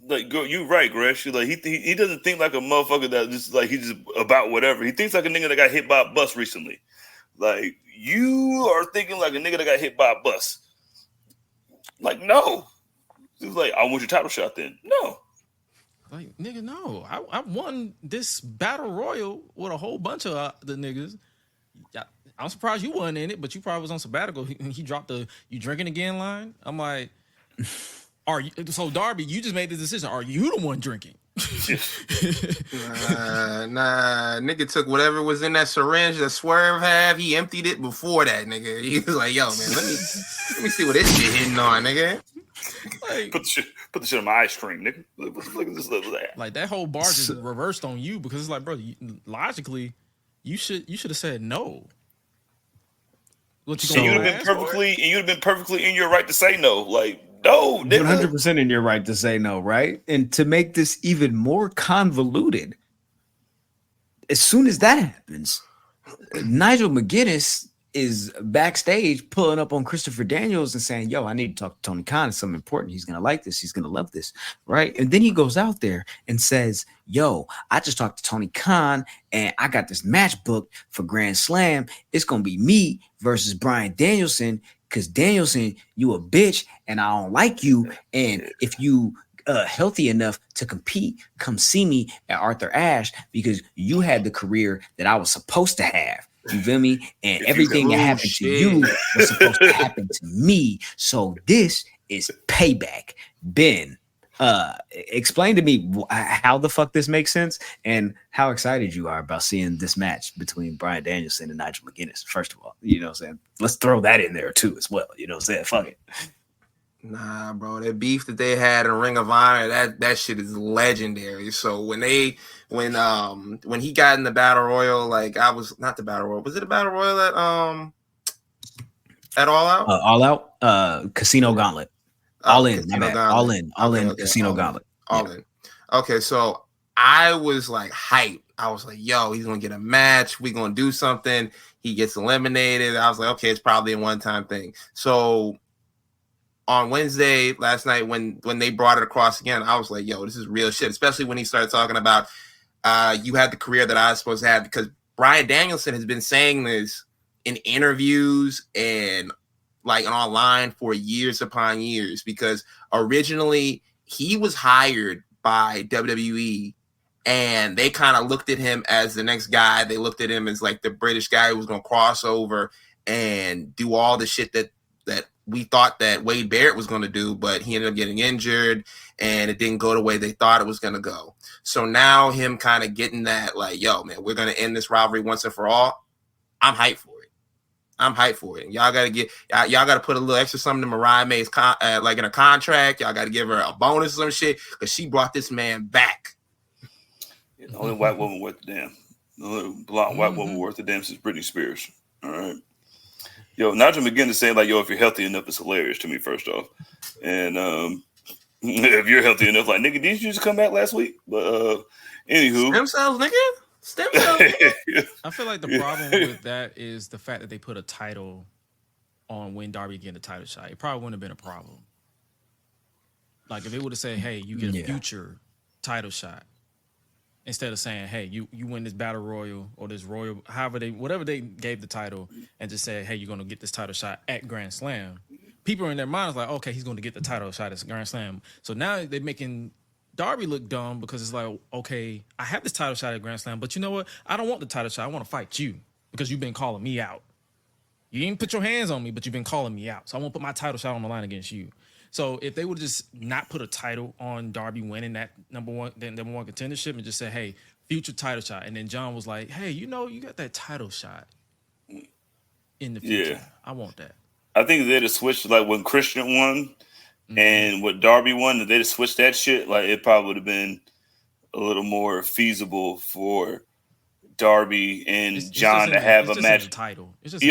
like you're right, Gresh. Like he doesn't think like a motherfucker that just like he's just about whatever. He thinks like a nigga that got hit by a bus recently. Like you are thinking like a nigga that got hit by a bus. Like no. He was like, I want your title shot then. No. Like, nigga, no. I won this battle royal with a whole bunch of the niggas. I'm surprised you wasn't in it, but you probably was on sabbatical. He dropped the "you drinking again" line. I'm like, are you? So Darby, you just made the decision. Are you the one drinking? Nah, nigga took whatever was in that syringe that Swerve had. He emptied it before that, nigga. He was like, "Yo, man, let me see what this shit hitting on, nigga." Like, put the shit on my ice cream, nigga. What the fuck is this? Like that whole bar just reversed on you because it's like, bro, logically, you should have said no. What you you'd have been perfectly in your right to say no. Like, no, 100% in your right to say no, right? And to make this even more convoluted, as soon as that happens, Nigel McGuinness is backstage pulling up on Christopher Daniels and saying, yo, I need to talk to Tony Khan. It's something important. He's going to like this. He's going to love this, right? And then he goes out there and says, yo, I just talked to Tony Khan and I got this match booked for Grand Slam. It's going to be me versus Bryan Danielson because Danielson, you a bitch and I don't like you. And if you healthy enough to compete, come see me at Arthur Ashe because you had the career that I was supposed to have. You feel me? And everything that happened to you was supposed to happen to me. So this is payback. Ben, explain to me how the fuck this makes sense and how excited you are about seeing this match between Bryan Danielson and Nigel McGuinness. First of all, you know what I'm saying? Let's throw that in there too as well. You know what I'm saying? Fuck it. Nah, bro, that beef that they had in Ring of Honor, that shit is legendary. So when he got in the Battle Royal, like I was not the Battle Royal. Was it a Battle Royal at All Out? All Out, Casino Gauntlet. All in, all in, Casino Gauntlet. All in. Okay, so I was like hyped. I was like, yo, he's gonna get a match. We're gonna do something. He gets eliminated. I was like, okay, it's probably a one-time thing. So on Wednesday last night, when they brought it across again, I was like, yo, this is real shit, especially when he started talking about you had the career that I was supposed to have, because Bryan Danielson has been saying this in interviews and like online for years upon years, because originally he was hired by WWE and they kind of looked at him as the next guy. They looked at him as like the British guy who was going to cross over and do all the shit that we thought that Wade Barrett was going to do, but he ended up getting injured and it didn't go the way they thought it was going to go. So now him kind of getting that like, yo, man, we're going to end this rivalry once and for all. I'm hyped for it. Y'all got to put a little extra something to Mariah May's like in a contract. Y'all got to give her a bonus or some shit because she brought this man back. Yeah, the only white woman worth the damn. The only blonde white woman worth the damn is Britney Spears. All right. Yo, Nigel McGuinness saying like, yo, if you're healthy enough, it's hilarious to me, first off. And if you're healthy enough, like, nigga, didn't you just come back last week? But anywho. Stem cells, nigga. Stem cells, nigga. I feel like the problem with that is the fact that they put a title on when Darby getting the title shot. It probably wouldn't have been a problem. Like if they would have said, hey, you get a future title shot, instead of saying, hey, you win this battle royal or this royal, whatever they gave the title, and just said, hey, you're going to get this title shot at Grand Slam. People are in their minds like, okay, he's going to get the title shot at Grand Slam. So now they're making Darby look dumb because it's like, okay, I have this title shot at Grand Slam, but you know what? I don't want the title shot. I want to fight you because you've been calling me out. You didn't put your hands on me, but you've been calling me out. So I won't put my title shot on the line against you. So if they would just not put a title on Darby winning that number one contendership and just say, hey, future title shot. And then John was like, hey, you know, you got that title shot in the future. Yeah. I want that. I think they'd have switched like when Christian won and what Darby won, that they'd have switched that shit. Like it probably would have been a little more feasible for Darby and John to have a match. Title. It's just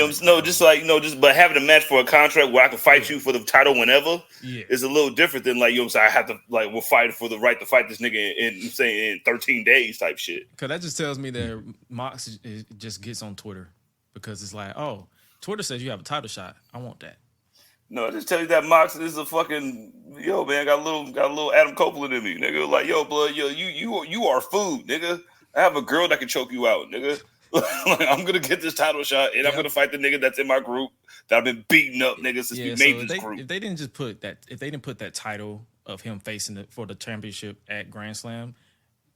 but having a match for a contract where I can fight you for the title whenever is a little different than like, you know what I'm saying, I have to like, we're fighting for the right to fight this nigga in 13 days type shit. Because that just tells me that Mox just gets on Twitter because it's like, oh, Twitter says you have a title shot. I want that. No, I just tell you that Mox is a fucking, yo, man, got a little Adam Copeland in me, nigga. Like, yo, blood, yo, you are food, nigga. I have a girl that can choke you out, nigga. Like, I'm gonna get this title shot, and I'm gonna fight the nigga that's in my group that I've been beating up, nigga, since we made this group. If they didn't put that title of him facing it for the championship at Grand Slam,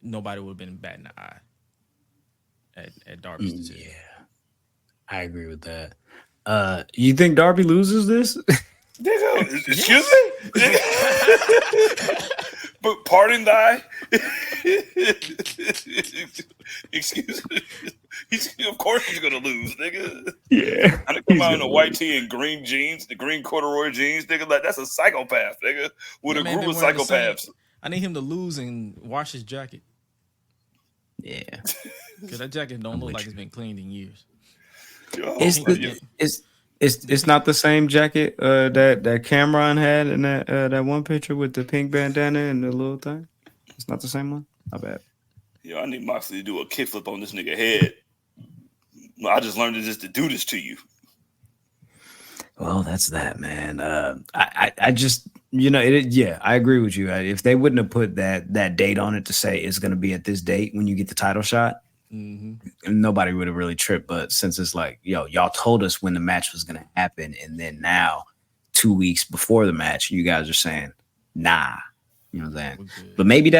nobody would have been batting an eye at Darby's decision. I agree with that. You think Darby loses this? Nigga, excuse me? But pardon thy. Excuse me. Of course he's gonna lose, nigga. Yeah. I come out in a white tee and green jeans, the green corduroy jeans, nigga. Like that's a psychopath, nigga. With a group of psychopaths. I need him to lose and wash his jacket. Yeah. Because that jacket don't look like it's been cleaned in years. It's not the same jacket that Cameron had in that one picture with the pink bandana and the little thing. It's not the same one. Not bad. Yo, I need Moxley to do a kickflip on this nigga head. I just learned just to do this to you. Well, that's that, man. I just, I agree with you. If they wouldn't have put that date on it to say it's going to be at this date when you get the title shot, nobody would have really tripped. But since it's like, y'all told us when the match was going to happen, and then now 2 weeks before the match, you guys are saying, nah. You know what I'm saying? Okay. But maybe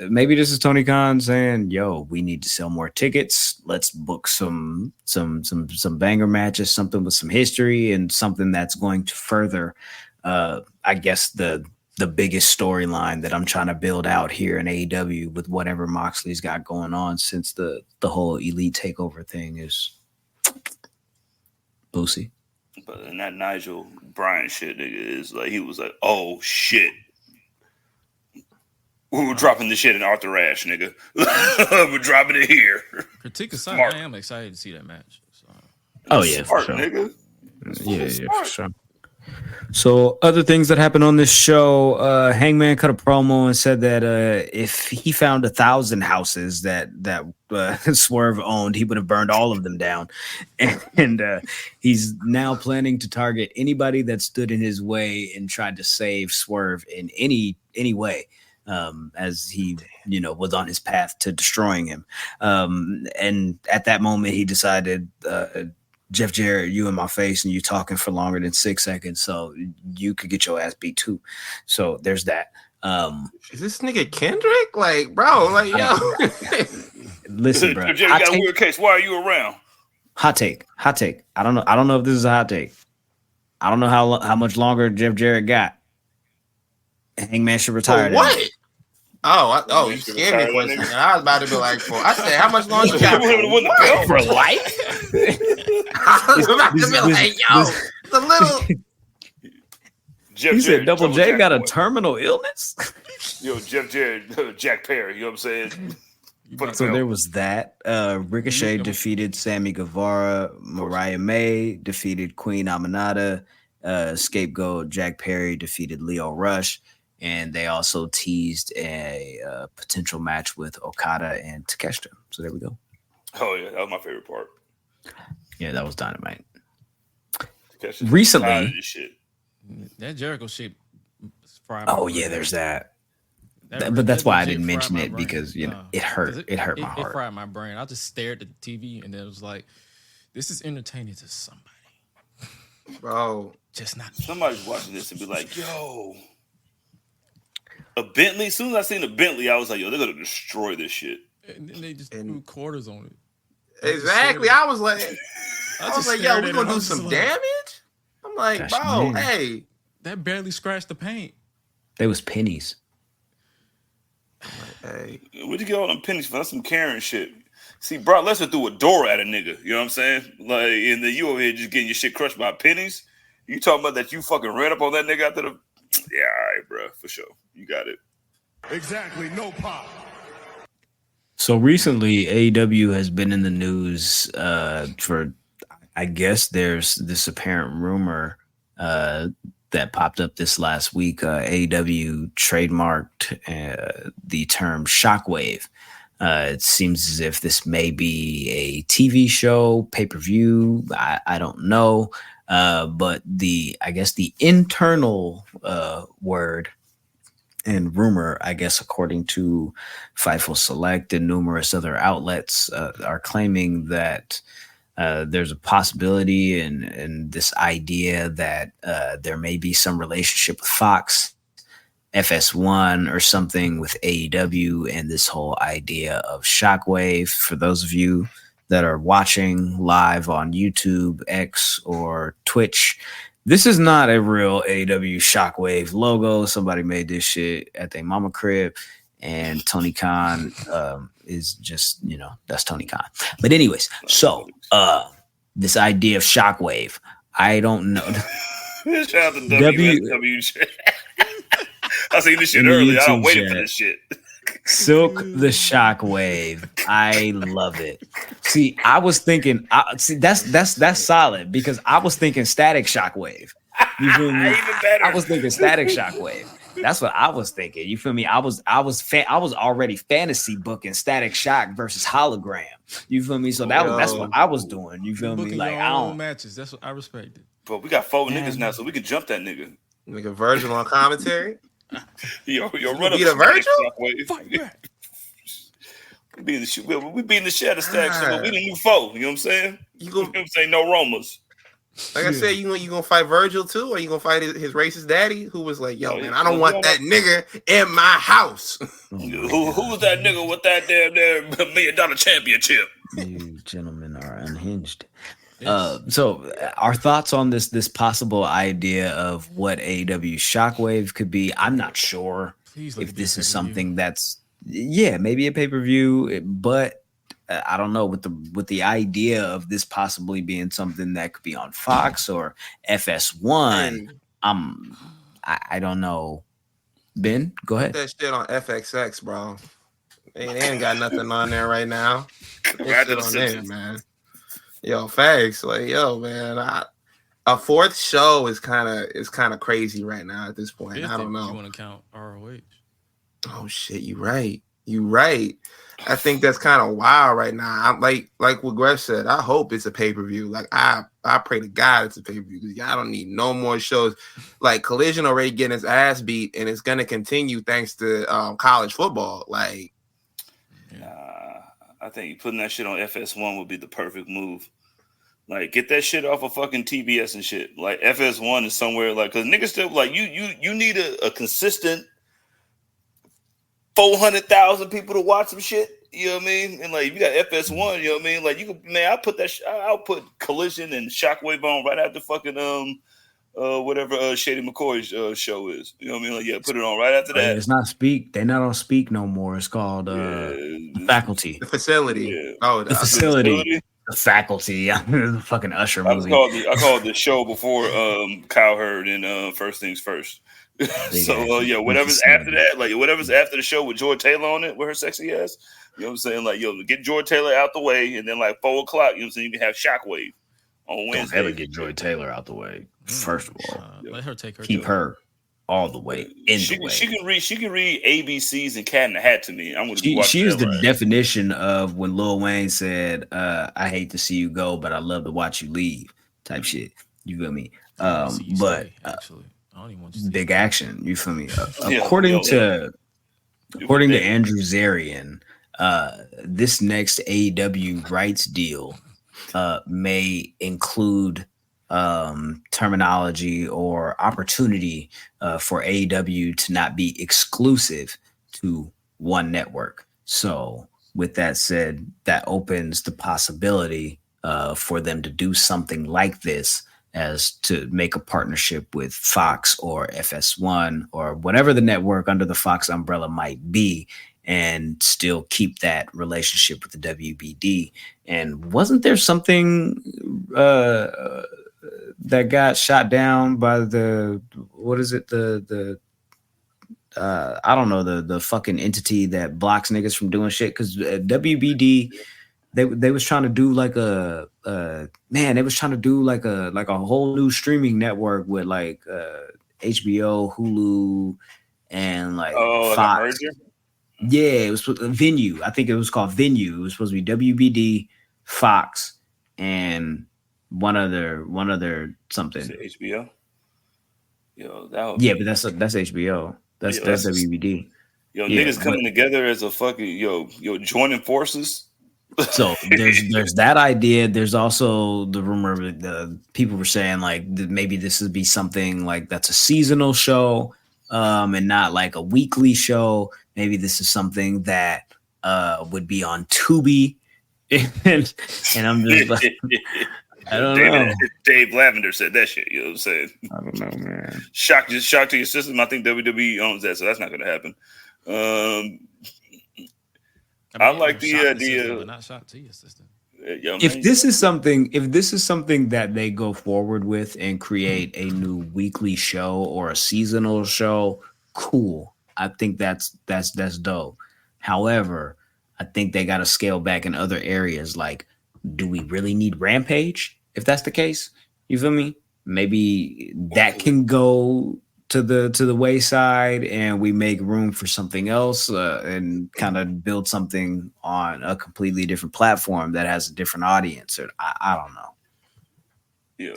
maybe this is Tony Khan saying, yo, we need to sell more tickets. Let's book some banger matches, something with some history and something that's going to further I guess the biggest storyline that I'm trying to build out here in AEW with whatever Moxley's got going on since the whole Elite Takeover thing is Boosie. But in that Nigel Bryan shit, nigga, is like he was like, oh shit. We're dropping this shit in Arthur Ashe, nigga. We're dropping it here. Critique aside, I am excited to see that match. So. Oh yeah, smart, for sure. Nigga. Yeah, for sure. So other things that happened on this show, Hangman cut a promo and said that if he found 1,000 houses that Swerve owned, he would have burned all of them down. And he's now planning to target anybody that stood in his way and tried to save Swerve in any way. As he, was on his path to destroying him. And at that moment, he decided, Jeff Jarrett, you in my face and you talking for longer than 6 seconds, so you could get your ass beat too. So there's that. Is this nigga Kendrick? Like, bro, like, yo. Listen, bro. Jeff Jarrett got a weird case. Why are you around? Hot take. I don't know if this is a hot take. I don't know how much longer Jeff Jarrett got. Hangman should retire. What? You scared me for a second. I was about to be like, I said, how much longer you got for life? I was about to be like, yo, it's a little. You said Double J got a terminal illness? Yo, Jeff Jarrett, Jack Perry, you know what I'm saying? So there was that. Ricochet defeated Sammy Guevara. Mariah May defeated Queen Aminata. Scapegoat Jack Perry defeated Leo Rush. And they also teased a potential match with Okada and Takeshita. So there we go. Oh, yeah. That was my favorite part. Yeah, that was Dynamite. Takeshita Recently. That Jericho shit. Yeah, there's that. But that's why I didn't mention it because, it hurt. It hurt my heart. It fried my brain. I just stared at the TV and it was like, this is entertaining to somebody. Bro. Just not me. Somebody's watching this and be like, yo. A Bentley. As soon as I seen a Bentley, I was like, "Yo, they're gonna destroy this shit." And then they just threw quarters on it. Exactly. I was like, "Yo, we're gonna do some damage." I'm like, "Bro, hey, that barely scratched the paint." They was pennies. Hey, where'd you get all them pennies from? That's some Karen shit. See, Brock Lesnar threw a door at a nigga. You know what I'm saying? Like, and then you over here just getting your shit crushed by pennies. You talking about that you fucking ran up on that nigga after the? Yeah, all right, bro, for sure. You got it. Exactly, no pop. So recently, AEW has been in the news for, I guess there's this apparent rumor that popped up this last week. AEW trademarked the term shockwave. It seems as if this may be a TV show, pay-per-view. I don't know. But I guess the internal word and rumor, I guess, according to Fightful Select and numerous other outlets, are claiming that there's a possibility and this idea that there may be some relationship with Fox, FS1, or something with AEW and this whole idea of shockwave. For those of you that are watching live on YouTube, X, or Twitch, this is not a real AEW Shockwave logo. Somebody made this shit at their mama crib, and Tony Khan is just, that's Tony Khan. But anyways, so this idea of Shockwave, I don't know. Shout out to WSW. I seen this shit earlier. I'm waiting for this shit. Silk the Shockwave. I love it. See, I was thinking. That's solid because I was thinking Static Shockwave. You feel me? Even better. I was thinking Static Shockwave. That's what I was thinking. You feel me? I was already fantasy booking Static Shock versus Hologram. You feel me? So that's what I was doing. You feel me? Like I don't matches. That's what I respected. But we got 4 niggas now, so we can jump that nigga. Nigga Virgil on commentary. Yo, run up the Virgil. We be in the shit of Static Shock. We the new foe. You know what I'm saying? You know what I'm saying? No Romas. Like I said, you gonna fight Virgil too, or you gonna fight his racist daddy who was like, "Yo, man, I don't want that nigga in my house." Who was that nigga with that damn $1 million championship? You gentlemen are unhinged. So our thoughts on this possible idea of what AEW Shockwave could be, I'm not sure if this is something that's maybe a pay-per-view, but I don't know with the idea of this possibly being something that could be on Fox or FS1. I don't know. Ben, go ahead. Put that shit on FXX, bro. They ain't got nothing on there right now. Shit on there, man. Yo, facts. Like, yo, man, a 4th show is kind of crazy right now at this point. I don't know. You want to count ROH? Oh shit, you right. I think that's kind of wild right now. I'm like what Greg said. I hope it's a pay-per-view. Like I pray to God it's a pay-per-view because y'all don't need no more shows. Like Collision already getting his ass beat, and it's gonna continue thanks to college football. Like, I think putting that shit on FS1 would be the perfect move. Like, get that shit off of fucking TBS and shit. Like FS1 is somewhere like because niggas still like you need a consistent 400,000 people to watch some shit. You know what I mean? And like, if you got FS1, you know what I mean? Like, you could, man, I'll put Collision and Shockwave on right after fucking whatever Shady McCoy's show is. You know what I mean? Like, yeah, put it on right after that. It's not Speak. They're not on Speak no more. It's called Faculty. The facility. Yeah. Oh, the facility. The Faculty. Yeah, the fucking Usher movie. I called the show before Kyle Hurd and First Things First. So whatever's after that, like whatever's after the show with Joy Taylor on it, with her sexy ass, you know what I'm saying? Like, get Joy Taylor out the way, and then like 4 o'clock, you know what I'm saying? You can have Shockwave on Wednesday. Don't ever get Joy Taylor out the way. First of all, let her take her. Keep her all the way in the way. She can read ABCs and Cat in the Hat to me. I'm gonna. She is the definition of when Lil Wayne said, "I hate to see you go, but I love to watch you leave." Type shit. You feel me? But actually. I don't even want to big action. You feel me? According to Andrew Zarian, this next AEW rights deal may include terminology or opportunity for AEW to not be exclusive to one network. So, with that said, that opens the possibility for them to do something like this, as to make a partnership with Fox or FS1 or whatever the network under the Fox umbrella might be, and still keep that relationship with the WBD. And wasn't there something that got shot down by the I don't know, the fucking entity that blocks niggas from doing shit? Because WBD, they was trying to do like a whole new streaming network with like HBO, Hulu, and like Fox. Yeah, it was Venue. I think it was called Venue. It was supposed to be WBD, Fox, and one other something. Is it HBO? But that's HBO. That's WBD. Niggas coming together as a fucking joining forces. So there's that idea. There's also the rumor that people were saying like maybe this would be something like that's a seasonal show, and not like a weekly show. Maybe this is something that would be on Tubi, and I'm just like, I don't know. Dave Lavender said that shit. You know what I'm saying? I don't know, man. Shock to your system. I think WWE owns that, so that's not going to happen. I like the idea, but not shock to your system. If this is something that they go forward with and create a new weekly show or a seasonal show, cool. I think that's dope. However, I think they got to scale back in other areas. Like, do we really need Rampage? If that's the case, you feel me? Maybe that can go to the wayside, and we make room for something else and kind of build something on a completely different platform that has a different audience. Or I don't know. Yeah,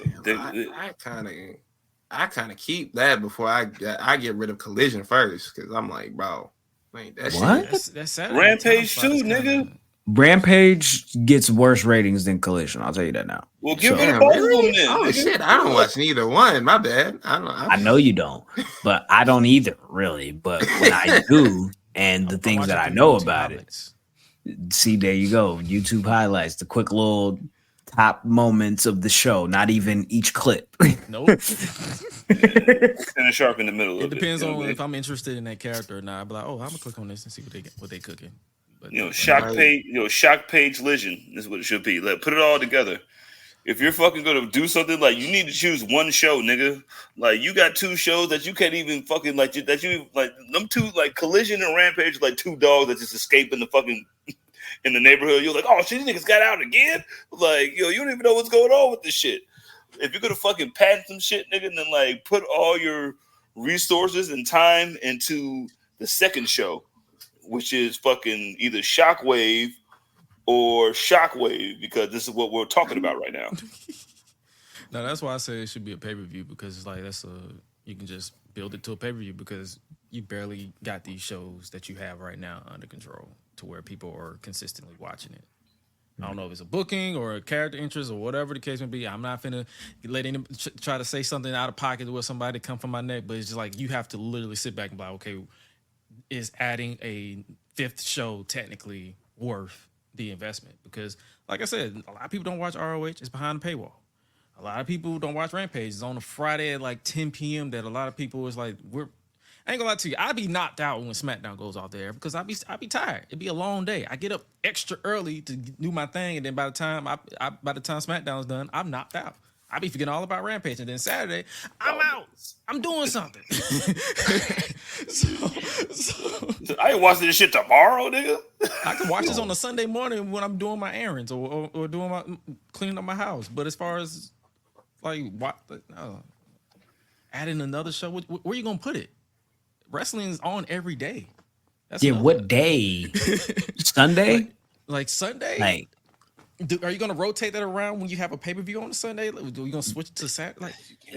I kind of keep that before I get rid of Collision first, because I'm like, bro, ain't that What? That's Rampage too, nigga. Rampage gets worse ratings than Collision. I'll tell you that now. Well, give it both of them then. Oh nigga. shit, I don't watch neither one. My bad. I know you don't, but I don't either, really. But when I do, and the things that I know about it, see, there you go. YouTube highlights, the quick little top moments of the show, not even each clip. Nope. Kind of sharp in the middle. It depends on if I'm interested in that character or not. I'll be like, oh, I'm gonna click on this and see what they cooking. But, shock page Legion is what it should be. Like, put it all together. If you're fucking gonna do something, like, you need to choose one show, nigga. Like, you got two shows that you can't even fucking like them two, like Collision and Rampage, like two dogs that just escape in the fucking in the neighborhood. You're like, oh shit, these niggas got out again. Like, you don't even know what's going on with this shit. If you're gonna fucking patent some shit, nigga, and then like put all your resources and time into the second show, which is fucking either Shockwave or Shockwave, because this is what we're talking about right now. No, that's why I say it should be a pay-per-view, because it's like you can just build it to a pay-per-view, because you barely got these shows that you have right now under control to where people are consistently watching it. I don't know if it's a booking or a character interest or whatever the case may be. I'm not finna let any try to say something out of pocket with somebody come from my neck, but it's just like you have to literally sit back and be like, okay, is adding a fifth show technically worth the investment? Because, like I said, a lot of people don't watch ROH. It's behind the paywall. A lot of people don't watch Rampage. It's on a Friday at like 10 p.m. that a lot of people is like, I ain't gonna lie to you, I'd be knocked out when SmackDown goes off there, because I'd be tired. It'd be a long day. I get up extra early to do my thing, and then by the time SmackDown's done, I'm knocked out. I be forgetting all about Rampage, and then Saturday, I'm out. I'm doing something. So I ain't watching this shit tomorrow, nigga. I can watch this on a Sunday morning when I'm doing my errands or doing my cleaning up my house. But as far as like adding another show, where you gonna put it? Wrestling is on every day. What day? Sunday? Like Sunday? Like, are you gonna rotate that around when you have a pay-per-view on a Sunday? Are you gonna switch it to Saturday? Like,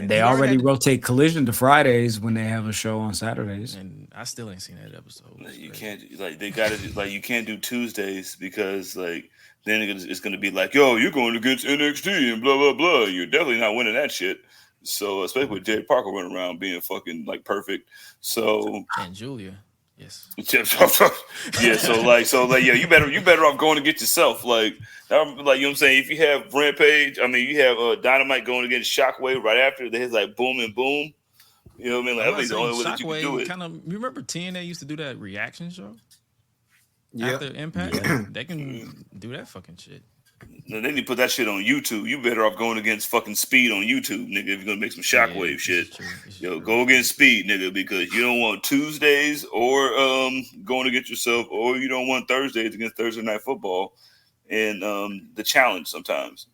they already rotate Collision to Fridays when they have a show on Saturdays. And I still ain't seen that episode. You can't you can't do Tuesdays, because like then it's gonna be like, yo, you're going against NXT and blah blah blah. You're definitely not winning that shit. So especially with Jay Parker running around being fucking like perfect. So and Julia. Yes. Yeah. So you better off going to get yourself. Like you know what I'm saying. If you have Rampage, I mean, you have Dynamite going against Shockwave right after. There's like boom and boom. You know what I mean? Like that's the only way that you can do it. Kind of. You remember TNA used to do that reaction show? Yeah. After Impact, yeah. They can do that fucking shit. No, they need to put that shit on YouTube. You better off going against fucking Speed on YouTube, nigga. If you're gonna make some Shockwave shit, go against Speed, nigga, because you don't want Tuesdays or going against yourself, or you don't want Thursdays against Thursday Night Football and the challenge sometimes.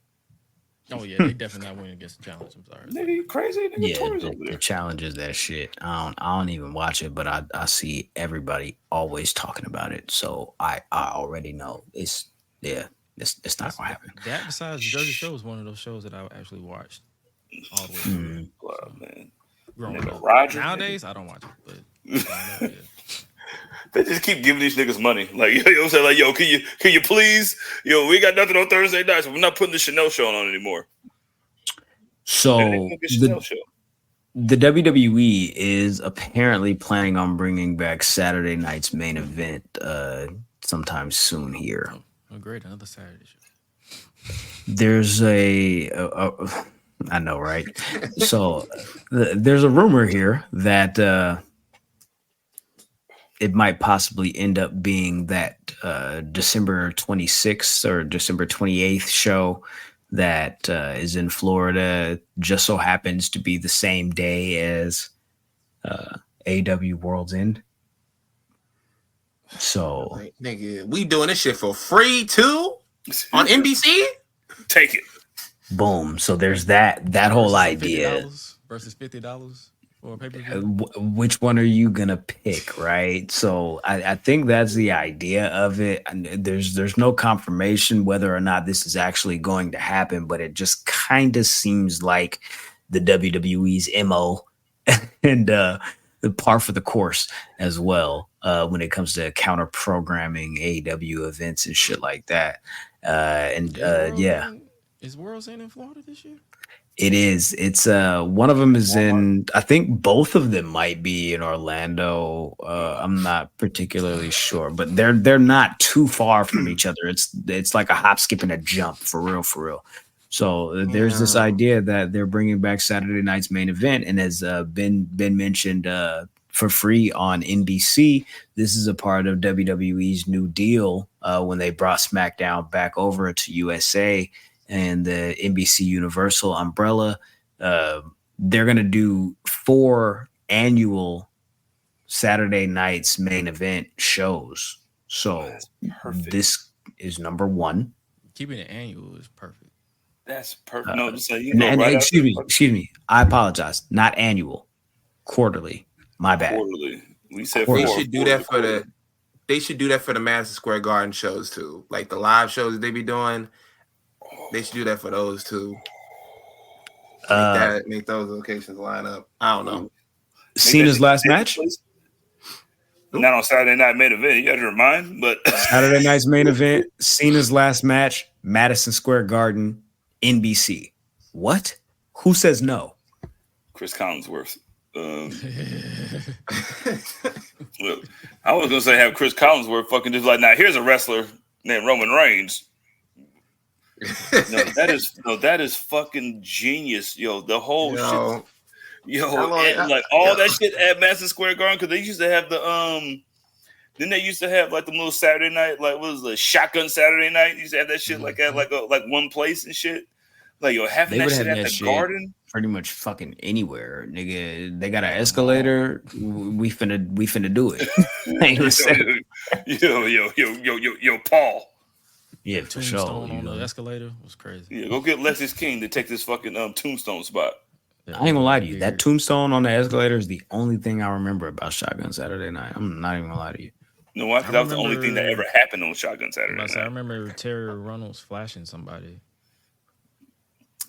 Oh yeah, they definitely not winning against the challenge. I'm sorry, nigga, you crazy? Nigga, the challenge is that shit. I don't even watch it, but I see everybody always talking about it, so I already know it's It's not gonna happen. That besides Jersey Show is one of those shows that I actually watched all the way through. Wow, man. Nowadays, I don't watch it, but they just keep giving these niggas money. Like, you know what I'm saying? Like, yo, can you please? Yo, we got nothing on Thursday nights. So we're not putting the Chanel show on anymore. So the WWE is apparently planning on bringing back Saturday night's main event sometime soon here. Oh, great, another Saturday show. There's I know, right? So there's a rumor here that it might possibly end up being that December 26th or December 28th show that is in Florida just so happens to be the same day as AEW World's End. So, like, nigga, we doing this shit for free too on NBC? Take it. Boom. So there's that whole idea. Versus $50 for a pay-per-view. Which one are you gonna pick, right? So I think that's the idea of it. And there's no confirmation whether or not this is actually going to happen, but it just kind of seems like the WWE's MO and the par for the course as well when it comes to counter programming AEW events and shit like that. Is World's End in Florida this year? It is. It's one of them is in. I think both of them might be in Orlando. I'm not particularly sure, but they're not too far from each other. It's like a hop, skip, and a jump for real. So there's this idea that they're bringing back Saturday night's main event, and as been mentioned for free on NBC. This is a part of WWE's new deal when they brought SmackDown back over to USA. And the NBC Universal umbrella, they're going to do 4 annual Saturday night's main event shows. So this is number 1. Keeping it annual is perfect. That's perfect. No, just say excuse me. I apologize. Not annual, quarterly. My bad. Quarterly. We said they should do that for the. They should do that for the Madison Square Garden shows too, like the live shows that they be doing. They should do that for those too. Make those locations line up. I don't know. Cena's last match? Not on Saturday night main event. You got to remind, but Saturday night's main event. Cena's last match. Madison Square Garden. NBC. What? Who says no? Chris Collinsworth. Look, I was gonna say have Chris Collinsworth fucking just like now. Here's a wrestler named Roman Reigns. That is fucking genius, yo. The whole shit, that shit at Madison Square Garden because they used to have the Then they used to have like the little Saturday night, like what was the Shotgun Saturday night? You used to have that shit like at like one place and shit. Like having that shit at the Garden. Pretty much fucking anywhere, nigga. They got an escalator. We finna do it. Yo, Paul. Yeah, for sure. Tombstone on the escalator was crazy. Yeah, go get Lexus King to take this fucking Tombstone spot. I ain't gonna lie to you. That Tombstone on the escalator is the only thing I remember about Shotgun Saturday Night. I'm not even gonna lie to you. No, why? That was the only thing that ever happened on Shotgun Saturday Night. I remember Terry Runnels flashing somebody.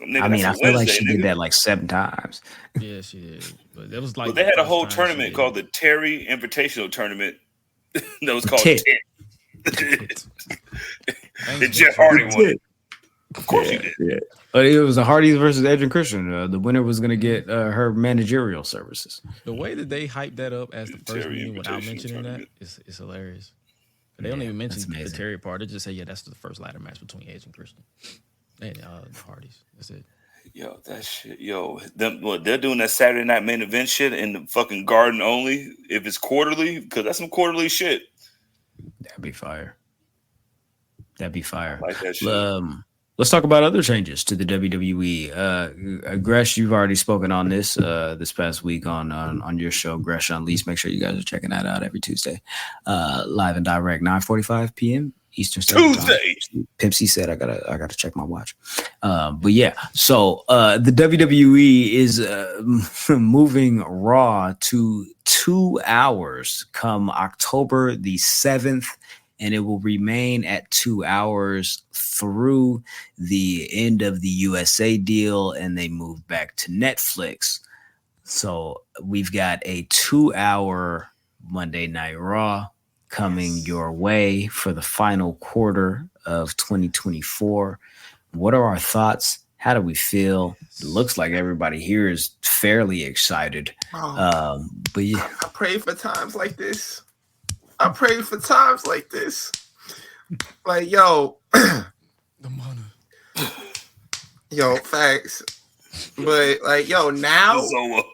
Nigga, I mean, I feel like she did that like 7 times. Yeah, she did. But it was like they had a whole tournament called the Terry Invitational Tournament that was called Tit. The Jeff Hardy one. Of course you did. Yeah. But it was a Hardys versus Edge and Christian. The winner was going to get her managerial services. The way that they hyped that up as the first meeting without mentioning that is hilarious. They don't even mention the Terry part. They just say, yeah, that's the first ladder match between Edge and Christian. And the Hardys. That's it. Yo, that shit. Yo, they're doing that Saturday night main event shit in the fucking Garden only. If it's quarterly, because that's some quarterly shit. That'd be fire. That'd be fire. I like that shit. Let's talk about other changes to the WWE. Gresh, you've already spoken on this this past week on your show, Gresh Unleashed. Make sure you guys are checking that out every Tuesday, live and direct, 9:45 p.m. Eastern Standard Tuesday. Time. Pipsy said I gotta check my watch. But yeah, so the WWE is moving Raw to 2 hours come October the 7th. And it will remain at 2 hours through the end of the USA deal, and they move back to Netflix. So we've got a 2-hour Monday Night Raw coming your way for the final quarter of 2024. What are our thoughts? How do we feel? It looks like everybody here is fairly excited. But yeah, I pray for times like this. I pray for times like this. Like, yo, The money. yo, facts. But like, yo, now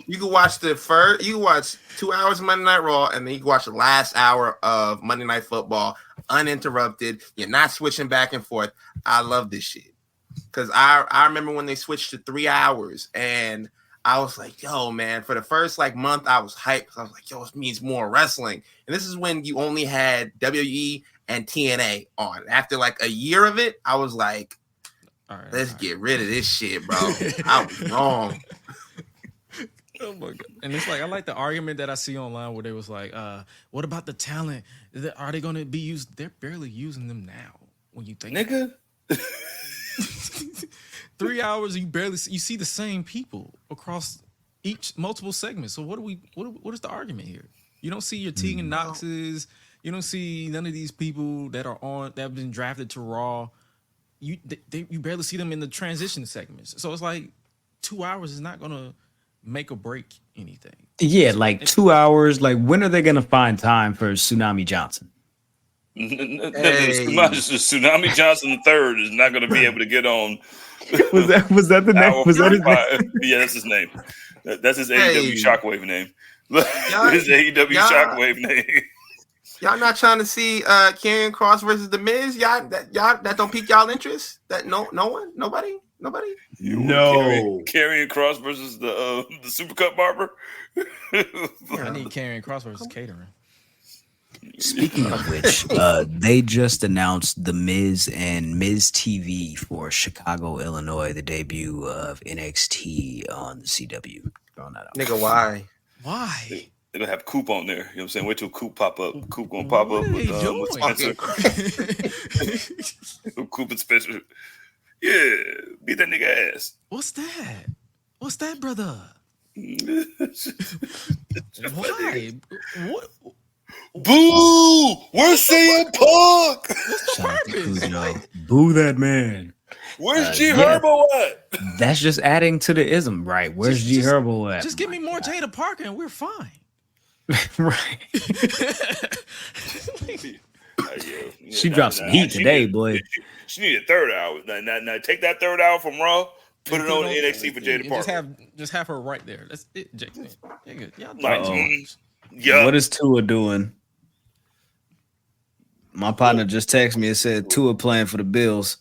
you can watch you can watch 2 hours of Monday Night Raw, and then you can watch the last hour of Monday Night Football uninterrupted. You're not switching back and forth. I love this shit. Because I remember when they switched to 3 hours, and I was like, yo, man, for the first like month, I was hyped. I was like, yo, this means more wrestling. And this is when you only had WWE and TNA on. After like a year of it, I was like, let's get rid of this shit, bro. I was wrong. Oh my god! And it's like I like the argument that I see online where they was like, "What about the talent? Are they going to be used? They're barely using them now. When you think, nigga, 3 hours, you see the same people across multiple segments. So what is the argument here? You don't see your Tegan Knoxes. You don't see none of these people that have been drafted to Raw. You barely see them in the transition segments. So it's like 2 hours is not gonna make or break anything. Yeah, like 2 hours. Like, when are they gonna find time for Tsunami Johnson? Tsunami Johnson III is not gonna be able to get on. Was that the name? Was that his name? Yeah, that's his name. That's his AEW Shockwave name. His AEW Shockwave name. Y'all not trying to see Karrion Kross versus The Miz? Y'all that don't pique y'all interest? That nobody? No. Karrion Kross versus the Supercut barber. I need Karrion Kross versus catering. Speaking of which, they just announced The Miz and Miz TV for Chicago, Illinois, the debut of NXT on the CW. Throwing that out. Nigga, why? Why? They're gonna have Coop on there. You know what I'm saying? Wait till Coop pop up. Coop gonna pop up with Spencer. Coop and Spencer. Yeah, beat that nigga ass. What's that, brother? Why? What? Boo! Where's CM Punk? What's the purpose? Boo that man. Where's G Herbo at? That's just adding to the ism, right? Where's G Herbo at? Just give me more Jada Parker and we're fine. Right. She dropped some heat today, boy. She needed a third hour. Now take that third hour from Raw, put it on NXT for Jada Parker. Just have her right there. That's it, Jake. What is Tua doing? My partner just texted me and said Tua playing for the Bills.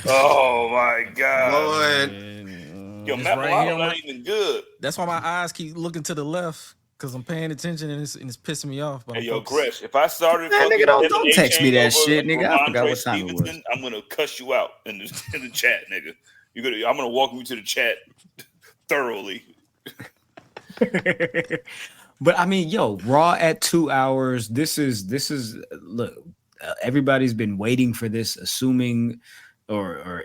Oh my god, Lord. Yo, Matt Milano's not even good. That's why my eyes keep looking to the left because I'm paying attention and it's pissing me off. But hey, yo, Gresh, if I started, nigga, don't text me that shit, nigga. I forgot what time it was. I'm gonna cuss you out in the chat, nigga. I'm gonna walk you to the chat thoroughly. But I mean, yo, Raw at 2 hours. This is look. Everybody's been waiting for this, assuming or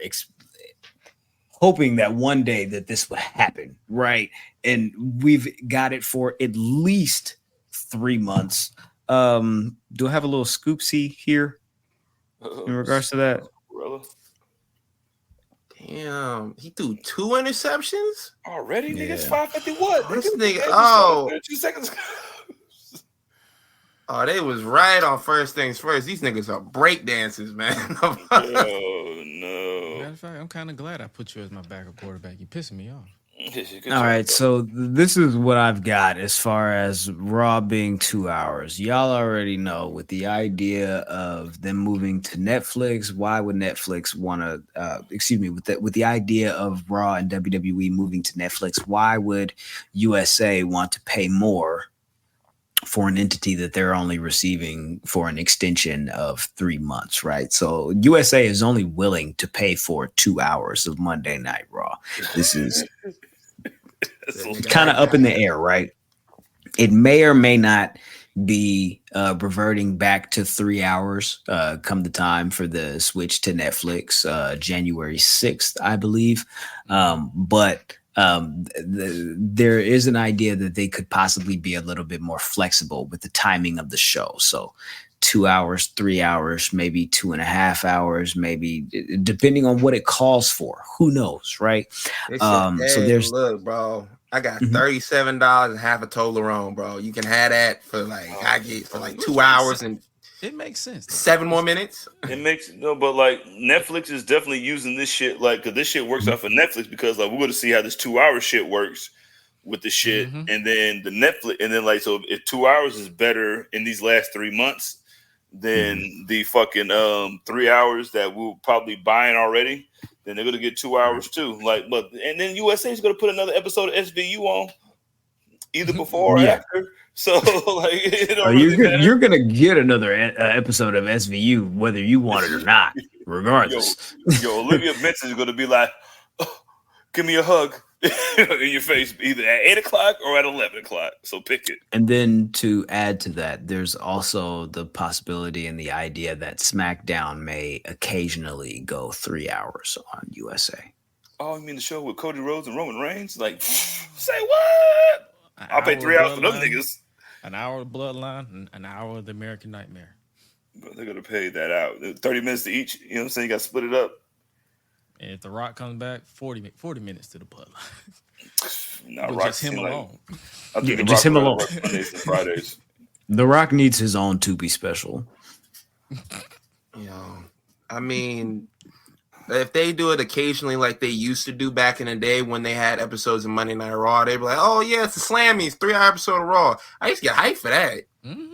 hoping that one day that this would happen, right? And we've got it for at least 3 months. Do I have a little scoopsy here in regards to that? Damn, he threw 2 interceptions already. Nigga, it's 5:50. What? This nigga, 2 seconds. Oh, they was right on first things first. These niggas are break dancers, man. Oh no. Matter of fact, I'm kind of glad I put you as my backup quarterback. You pissing me off. All right, so this is what I've got as far as Raw being 2 hours. Y'all already know with the idea of them moving to Netflix. Why would Netflix want to? With the idea of Raw and WWE moving to Netflix, why would USA want to pay more for an entity that they're only receiving for an extension of 3 months, right? So USA is only willing to pay for 2 hours of Monday Night Raw. This is kind of up in the air, right? It may or may not be reverting back to 3 hours come the time for the switch to Netflix, January 6th, I believe. But there is an idea that they could possibly be a little bit more flexible with the timing of the show. So 2 hours, 3 hours, maybe 2.5 hours, maybe depending on what it calls for. Who knows, right? So look, bro, I got $37 and half a Toblerone, bro. You can have that for like 2 hours and It makes sense. 7 more minutes. It makes but like Netflix is definitely using this shit because this shit works off of Netflix because like we're going to see how this 2-hour shit works with the shit, and then the Netflix, and then like so if 2 hours is better in these last 3 months than the fucking 3 hours that we're probably buying already, then they're going to get 2 hours too. Like, but and then USA is going to put another episode of SVU on either before or after. So like, you're gonna get another episode of SVU whether you want it or not, regardless. Yo, Olivia Benson is gonna be like, oh, "Give me a hug in your face, either at 8 o'clock or at 11 o'clock." So pick it. And then to add to that, there's also the possibility and the idea that SmackDown may occasionally go 3 hours on USA. Oh, you mean the show with Cody Rhodes and Roman Reigns? Like, say what? I'll pay 3 hours for those niggas. An hour of Bloodline and an hour of the American Nightmare. But they're gonna pay that out. 30 minutes to each. You know what I'm saying? You got to split it up. And if The Rock comes back, 40 minutes to the Bloodline. Nah, just him alone. Just him alone. Mondays and Fridays. The Rock needs his own to-be special. I mean, if they do it occasionally like they used to do back in the day when they had episodes of Monday Night Raw, they'd be like, oh, yeah, it's the Slammies, 3-hour episode of Raw. I used to get hyped for that.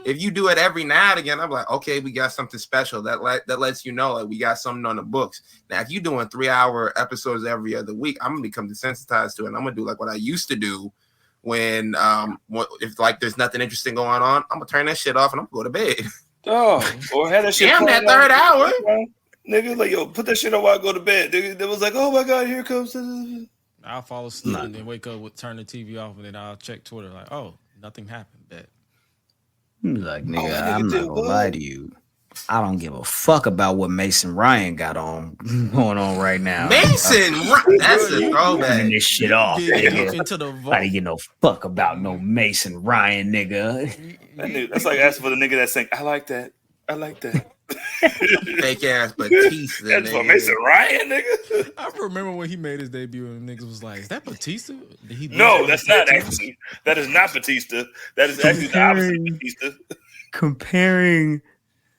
If you do it every now and again, I'm like, okay, we got something special. That lets you know like we got something on the books. Now, if you're doing 3-hour episodes every other week, I'm going to become desensitized to it. And I'm going to do like what I used to do when if like there's nothing interesting going on, I'm going to turn that shit off and I'm going to go to bed. Oh, or had that shit. Damn, that third hour. Nigga, like, yo, put that shit on while I go to bed. Nigga, it was like, oh my God, here comes. I'll fall asleep and then wake up, turn the TV off, and then I'll check Twitter. Like, oh, nothing happened. Bet. Like, nigga, I'm not gonna lie to you. I don't give a fuck about what Mason Ryan got going on right now. Mason Ryan, that's a throwback. Turning this shit off, nigga. Into the vault. I didn't get no fuck about no Mason Ryan, nigga. That's like asking for the nigga that saying, I like that. I like that. Fake ass Batista. That's for Mason Ryan, nigga. I remember when he made his debut and niggas was like, is that Batista? No, that's not actually. That is not Batista. That is actually the opposite of Batista. Comparing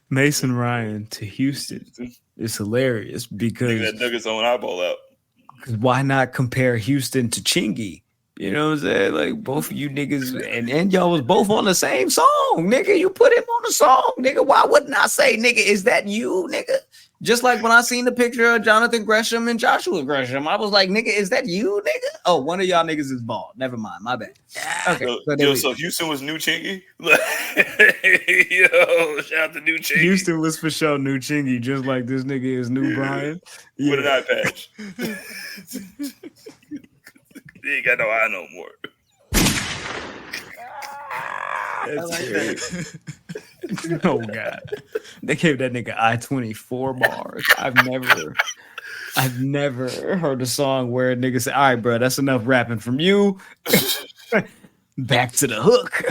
Mason Ryan to Houston is hilarious because that dug his own eyeball out. Why not compare Houston to Chingy? You know what I'm saying? Like both of you niggas and y'all was both on the same song, nigga. You put him on the song, nigga. Why wouldn't I say, nigga, is that you, nigga? Just like when I seen the picture of Jonathan Gresham and Joshua Gresham, I was like, nigga, is that you, nigga? Oh, one of y'all niggas is bald. Never mind, my bad. Okay. So Houston was new Chingy? Yo, shout out to new Chingy. Houston was for sure new Chingy, just like this nigga is new Brian. With an eye patch. He ain't got no eye no more. Oh God, they gave that nigga I-24 bars. I've never heard a song where a nigga say, "All right, bro, that's enough rapping from you. Back to the hook."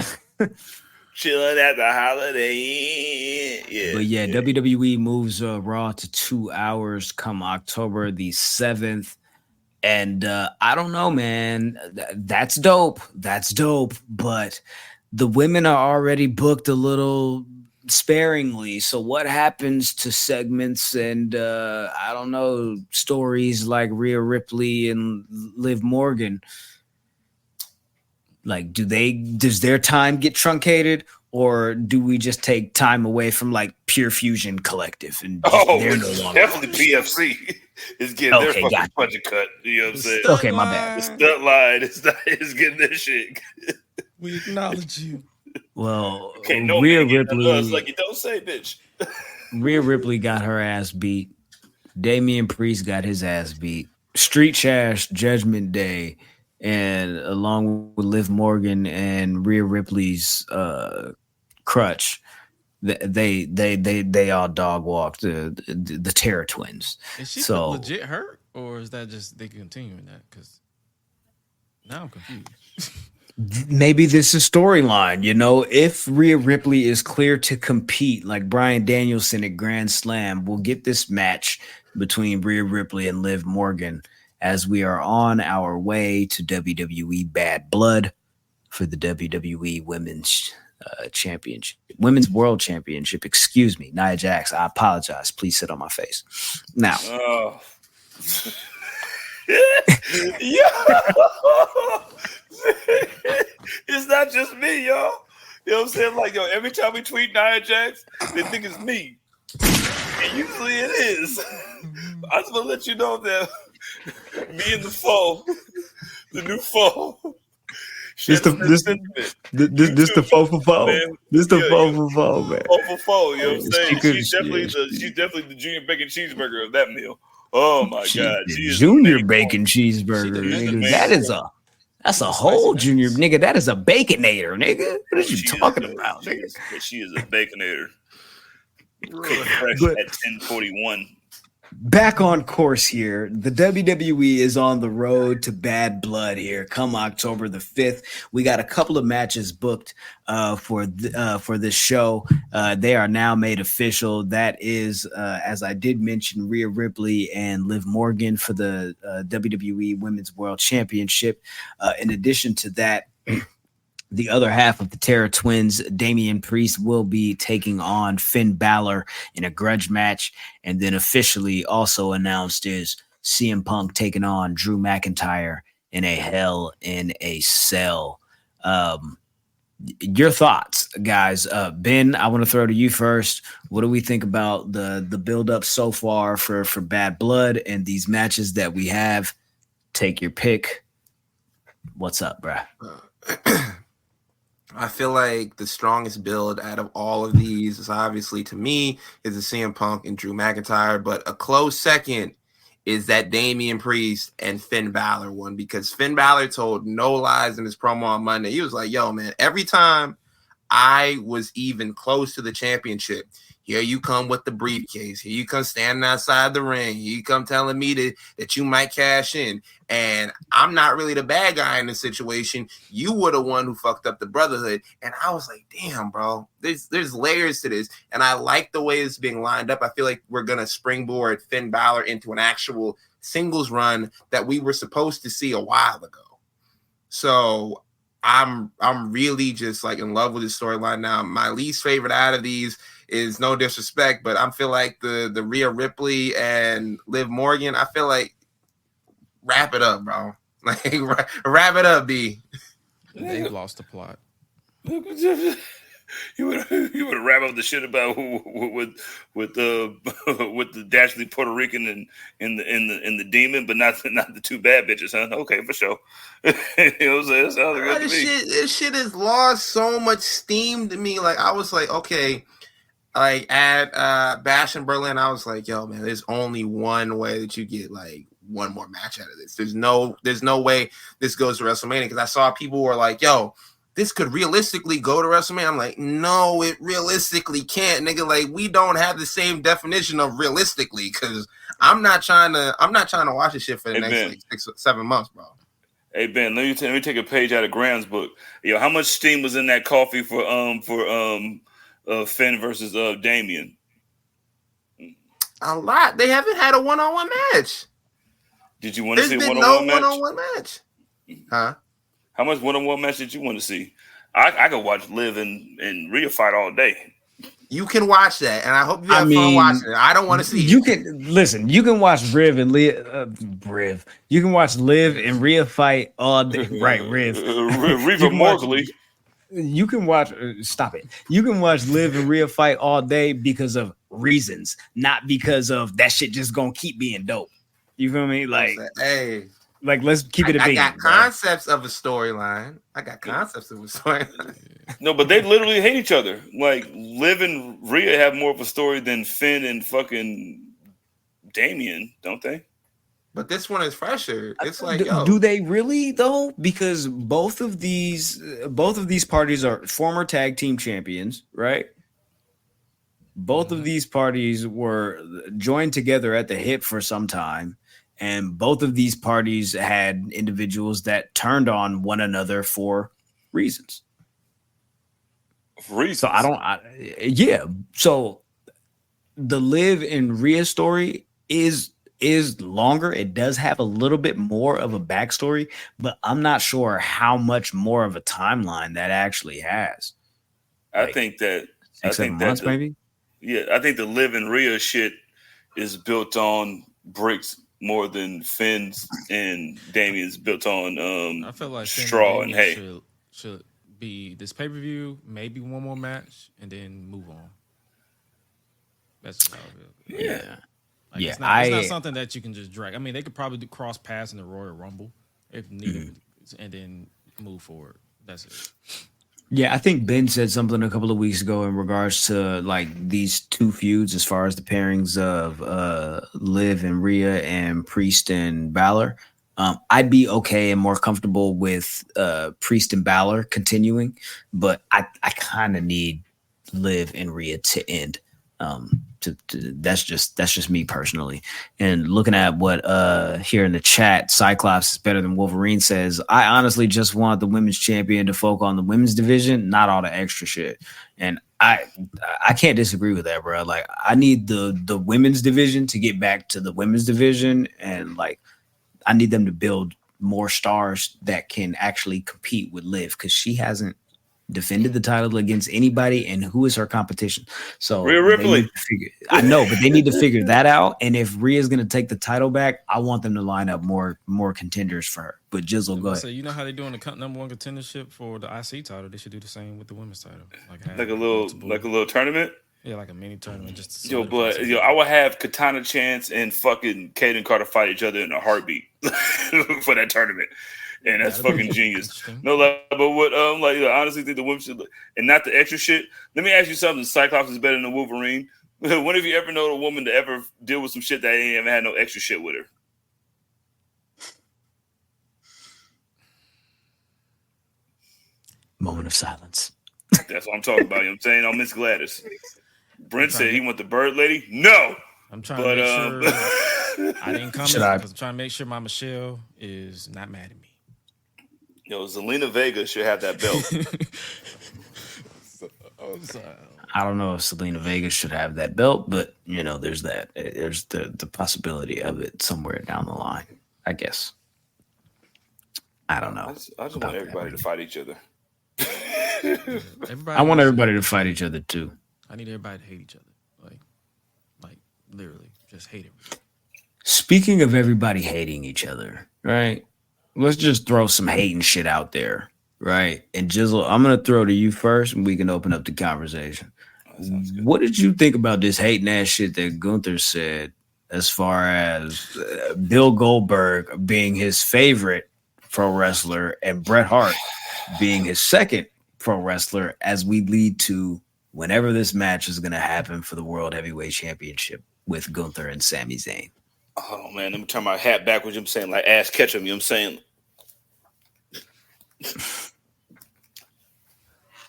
Chilling at the Holiday Inn. Yeah. But yeah, WWE moves Raw to 2 hours come October the 7th. And I don't know, man. That's dope. That's dope. But the women are already booked a little sparingly. So what happens to segments and I don't know, stories like Rhea Ripley and Liv Morgan? Like, does their time get truncated, or do we just take time away from like Pure Fusion Collective and they're no longer definitely PFC is getting their fucking budget cut. You know what I'm saying? Okay, my bad. The stunt line is getting their shit. We acknowledge you. Well, okay, no Rhea Ripley, like you don't say, bitch. Rhea Ripley got her ass beat. Damian Priest got his ass beat. Street Trash Judgment Day, and along with Liv Morgan and Rhea Ripley's crutch, they all dog walked the Terror Twins. Is she so legit hurt, or is that just they continuing that? Because now I'm confused. Maybe this is storyline, you know. If Rhea Ripley is clear to compete, like Bryan Danielson at Grand Slam, we'll get this match between Rhea Ripley and Liv Morgan as we are on our way to WWE Bad Blood for the WWE Women's championship, women's world championship. Excuse me, Nia Jax. I apologize. Please sit on my face. Now, it's not just me, y'all. You know what I'm saying? Like, yo, every time we tweet Nia Jax, they think it's me. And usually it is. I just want to let you know that me and the foe, the new foe. This the foe for foe. This the foe for foe, man. Foe for foe, you know what I'm saying? She's definitely the junior bacon cheeseburger of that meal. Oh my God. Junior bacon cheeseburger, nigga. That's a whole junior nigga. That is a baconator, nigga. What are you talking about, nigga? She is a baconator. Fresh at 10:41. Back on course here. The WWE is on the road to Bad Blood here. Come October the 5th, we got a couple of matches booked for this show. They are now made official. That is, as I did mention, Rhea Ripley and Liv Morgan for the WWE Women's World Championship. In addition to that, the other half of the Terror Twins, Damian Priest, will be taking on Finn Balor in a grudge match. And then officially also announced is CM Punk taking on Drew McIntyre in a Hell in a Cell. Your thoughts, guys. Ben, I want to throw to you first. What do we think about the build-up so far for Bad Blood and these matches that we have? Take your pick. What's up, bruh? I feel like the strongest build out of all of these is obviously, to me, is the CM Punk and Drew McIntyre, but a close second is that Damian Priest and Finn Balor one, because Finn Balor told no lies in his promo on Monday. He was like, yo, man, every time I was even close to the championship, here you come with the briefcase. Here you come standing outside the ring. Here you come telling me that you might cash in. And I'm not really the bad guy in this situation. You were the one who fucked up the brotherhood. And I was like, damn, bro, there's layers to this. And I like the way it's being lined up. I feel like we're going to springboard Finn Balor into an actual singles run that we were supposed to see a while ago. So I'm really just like in love with this storyline now. My least favorite out of these is, no disrespect, but I feel like the Rhea Ripley and Liv Morgan, I feel like wrap it up, bro. Like wrap it up, B. They've lost the plot. You would wrap up the shit about with the dashly Puerto Rican and the demon, but not the two bad bitches, huh? Okay, for sure. You know what I'm saying? That sounds good to me. This shit has lost so much steam to me. Like, I was like, okay, like at Bash in Berlin, I was like, yo, man, there's only one way that you get like one more match out of this. There's no way this goes to WrestleMania, because I saw people were like, yo, this could realistically go to WrestleMania. I'm like, no, it realistically can't, nigga. Like, we don't have the same definition of realistically, because I'm not trying to watch this shit for the next like 6 or 7 months, bro. Hey Ben, let me take a page out of Graham's book. Yo, how much steam was in that coffee for Finn versus Damian? A lot. They haven't had a one-on-one match. Did you want to see a one-on-one match? Huh? How much one-on-one match did you want to see? I could watch Liv and Rhea fight all day. You can watch that, and I hope you have fun watching it. I don't want to see you it. You can watch Riv and Leah. You can watch Liv and Rhea fight all day. Right, Riv. Reva Morgley. You can watch. Stop it. You can watch Liv and Rhea fight all day because of reasons, not because of that shit just gonna keep being dope. You feel me? Like, hey. Like, let's keep it a beat. I got concepts of a storyline. No, but they literally hate each other. Like, Liv and Rhea have more of a story than Finn and fucking Damian, don't they? But this one is fresher. It's like, do they really though? Because both of these parties are former tag team champions, right? Both of these parties were joined together at the hip for some time. And both of these parties had individuals that turned on one another for reasons. So So the Liv and Rhea story is longer. It does have a little bit more of a backstory, but I'm not sure how much more of a timeline that actually has. I think that 6-7 months, maybe. Yeah, I think the Liv and Rhea shit is built on bricks more than Finn's and Damien's built on I feel like Finn straw and and hay. Damien should be this pay-per-view, maybe one more match, and then move on. That's just how I feel. Yeah. Like, Yeah, it's not something that you can just drag. I mean, they could probably do cross paths in the Royal Rumble if needed, and then move forward. That's it. Yeah, I think Ben said something a couple of weeks ago in regards to like these two feuds as far as the pairings of Liv and Rhea and Priest and Balor. I'd be okay and more comfortable with Priest and Balor continuing, but I kind of need Liv and Rhea to end. That's just me personally. And looking at what here in the chat, Cyclops is better than Wolverine says, I honestly just want the women's champion to focus on the women's division, not all the extra shit. And I can't disagree with that, bro. Like, I need the women's division to get back to the women's division, and like I need them to build more stars that can actually compete with Liv, because she hasn't defended the title against anybody, and who is her competition? So Rhea Ripley. I know, but they need to figure that out. And if Rhea's going to take the title back, I want them to line up more contenders for her. But Jizzle, go ahead. So you know how they're doing the number one contendership for the IC title? They should do the same with the women's title, like a little tournament. Yeah, like a mini tournament. Just I would have Katana Chance and fucking Kaden Carter fight each other in a heartbeat for that tournament. And that's fucking genius. No, like, but what I honestly think the women should, and not the extra shit. Let me ask you something. Cyclops is better than Wolverine. When have you ever known a woman to ever deal with some shit that ain't ever had no extra shit with her? Moment of silence. That's what I'm talking about. You know what I'm saying? On Miss Gladys. Brent said he want the bird lady. No. I'm trying to make sure I didn't comment because I'm trying to make sure my Michelle is not mad at me. Yo, Zelina Vega should have that belt. I don't know if Selena Vega should have that belt, but you know, there's that. There's the possibility of it somewhere down the line, I guess. I don't know. I just want everybody to fight each other. I want everybody to fight each other too. I need everybody to hate each other. Like literally, just hate everybody. Speaking of everybody hating each other, right? Let's just throw some hating shit out there, right? And Jizzle, I'm going to throw to you first, and we can open up the conversation. What did you think about this hating ass shit that Gunther said as far as Bill Goldberg being his favorite pro wrestler and Bret Hart being his second pro wrestler, as we lead to whenever this match is going to happen for the World Heavyweight Championship with Gunther and Sami Zayn? Oh, man, let me turn my hat backwards. You know what I'm saying? Like Ash Ketchum, you know what I'm saying?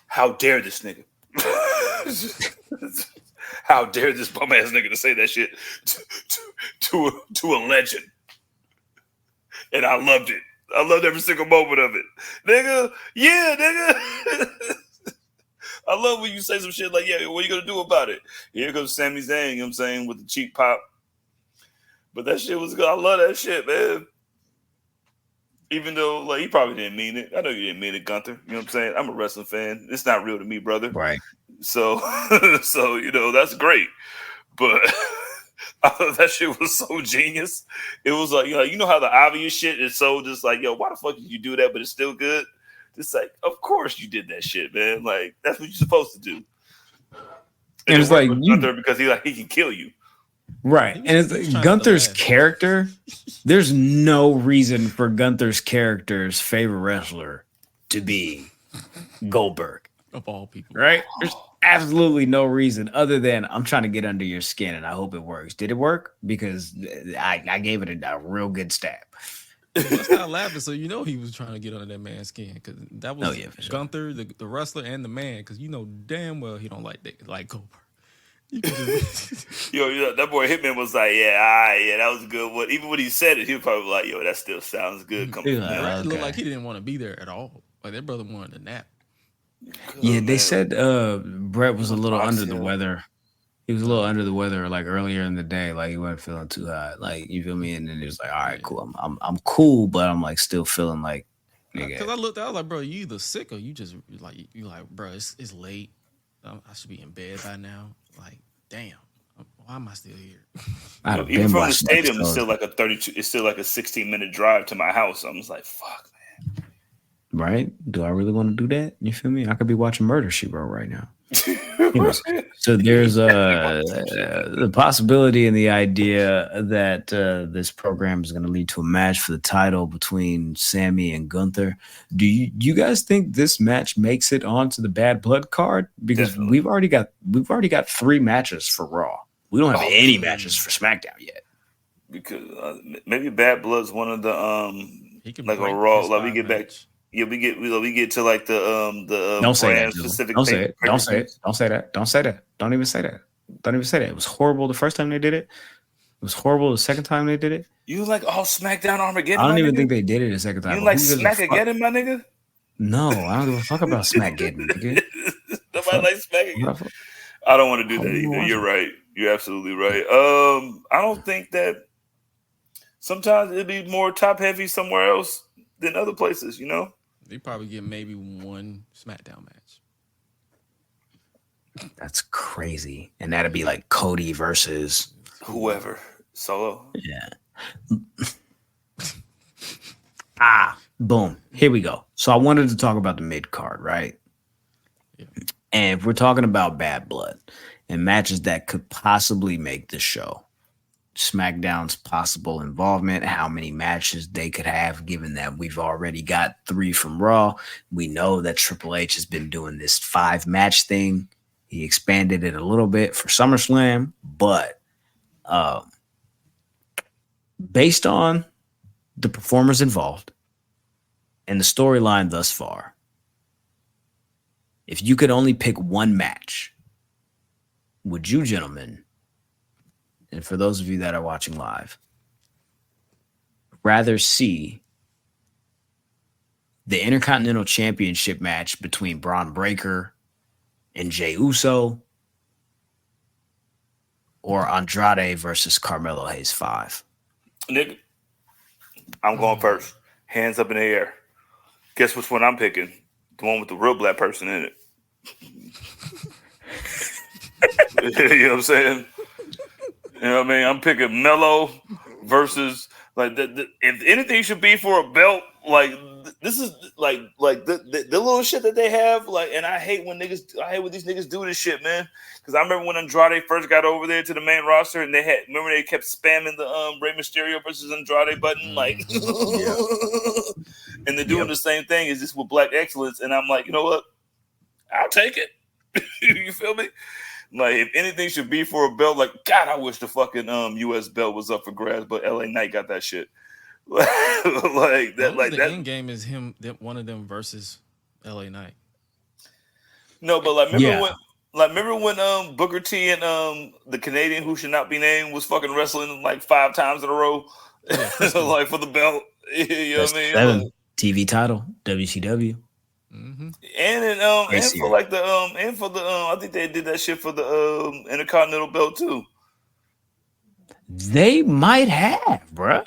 How dare this nigga? How dare this bum ass nigga to say that shit to a legend? And I loved it. I loved every single moment of it. Nigga, yeah, nigga. I love when you say some shit like, yeah, what are you going to do about it? Here comes Sami Zayn, you know what I'm saying, with the cheek pop. But that shit was good. I love that shit, man. Even though, like, he probably didn't mean it. I know you didn't mean it, Gunther. You know what I'm saying? I'm a wrestling fan. It's not real to me, brother. Right. So, you know, that's great. But I thought that shit was so genius. It was like, you know how the obvious shit is so just like, yo, why the fuck did you do that? But it's still good. It's like, of course you did that shit, man. Like, that's what you're supposed to do. And it's like Gunther because he can kill you. Right. And it's like Gunther's character, there's no reason for Gunther's character's favorite wrestler to be Goldberg. Of all people. Right? There's absolutely no reason other than I'm trying to get under your skin and I hope it works. Did it work? Because I gave it a real good stab. Let's not laughing. So you know he was trying to get under that man's skin because that was sure. Gunther, the wrestler and the man. Because you know damn well he don't like Goldberg. Yo, that boy Hitman was like, yeah, that was a good one. Even when he said it, he was probably like, yo, that still sounds good. It looked like he didn't want to be there at all. Like that brother wanted a nap. Yeah, they said Brett was a little under the weather. He was a little under the weather, like earlier in the day, like he wasn't feeling too hot. Like, you feel me? And then he was like, all right, cool. I'm cool, but I'm like still feeling like, nigga. Because I was like, bro, you either sick or you just like, bro, it's late. I should be in bed by now. Like, damn, why am I still here? Even from the stadium, it's still like a 32. It's still like a 16-minute drive to my house. I'm just like, fuck, man. Right? Do I really want to do that? You feel me? I could be watching Murder, She Wrote right now. Anyways, so there's the possibility and the idea that this program is going to lead to a match for the title between Sammy and Gunther. Do you guys think this match makes it onto the Bad Blood card? Because we've already got 3 matches for Raw. We don't have any matches for SmackDown yet. Because maybe Bad Blood's one of the like a Raw. Like we get back. Yeah, we get to like the don't say brand that, specific. Don't say it. Don't say it. Don't say that. Don't say that. Don't even say that. Don't even say that. It was horrible the first time they did it. It was horrible the second time they did it. You like SmackDown Armageddon? I don't even think they did it the second time. You like Smackageddon, my nigga? No, I don't give a fuck about Smackgeddon, nigga. Nobody likes Smackageddon. I don't want to do that either. You're right. You're absolutely right. I don't think that. Sometimes it'd be more top heavy somewhere else than other places. You know. They probably get maybe one SmackDown match. That's crazy. And that'd be like Cody versus whoever. Solo. Yeah. Boom. Here we go. So I wanted to talk about the mid card, right? Yeah. And if we're talking about Bad Blood and matches that could possibly make the show, SmackDown's possible involvement, how many matches they could have, given that we've already got 3 from Raw. We know that Triple H has been doing this 5-match thing. He expanded it a little bit for SummerSlam, but based on the performers involved and the storyline thus far, if you could only pick one match, would you, gentlemen, and for those of you that are watching live, rather see the Intercontinental Championship match between Braun Breaker and Jey Uso, or Andrade versus Carmelo Hayes 5? Nigga, I'm going first. Hands up in the air. Guess which one I'm picking? The one with the real black person in it. You know what I'm saying? You know what I mean? I'm picking Melo versus like if anything should be for a belt, like this is like the little shit that they have, like, and I hate when these niggas do this shit, man. Because I remember when Andrade first got over there to the main roster, and they kept spamming the Rey Mysterio versus Andrade button, like, and they're doing the same thing as this with Black Excellence, and I'm like, you know what? I'll take it. You feel me? Like, if anything should be for a belt, like, God, I wish the fucking U.S. belt was up for grabs, but LA Knight got that shit. Like that. Like the that. end game is one of them versus LA Knight. No, but like, remember when Booker T and the Canadian who should not be named was fucking wrestling like 5 times in a row, like for the belt. You know what I mean? Like, TV title, WCW. Mm-hmm. And for the I think they did that shit for the Intercontinental belt too. They might have, bruh.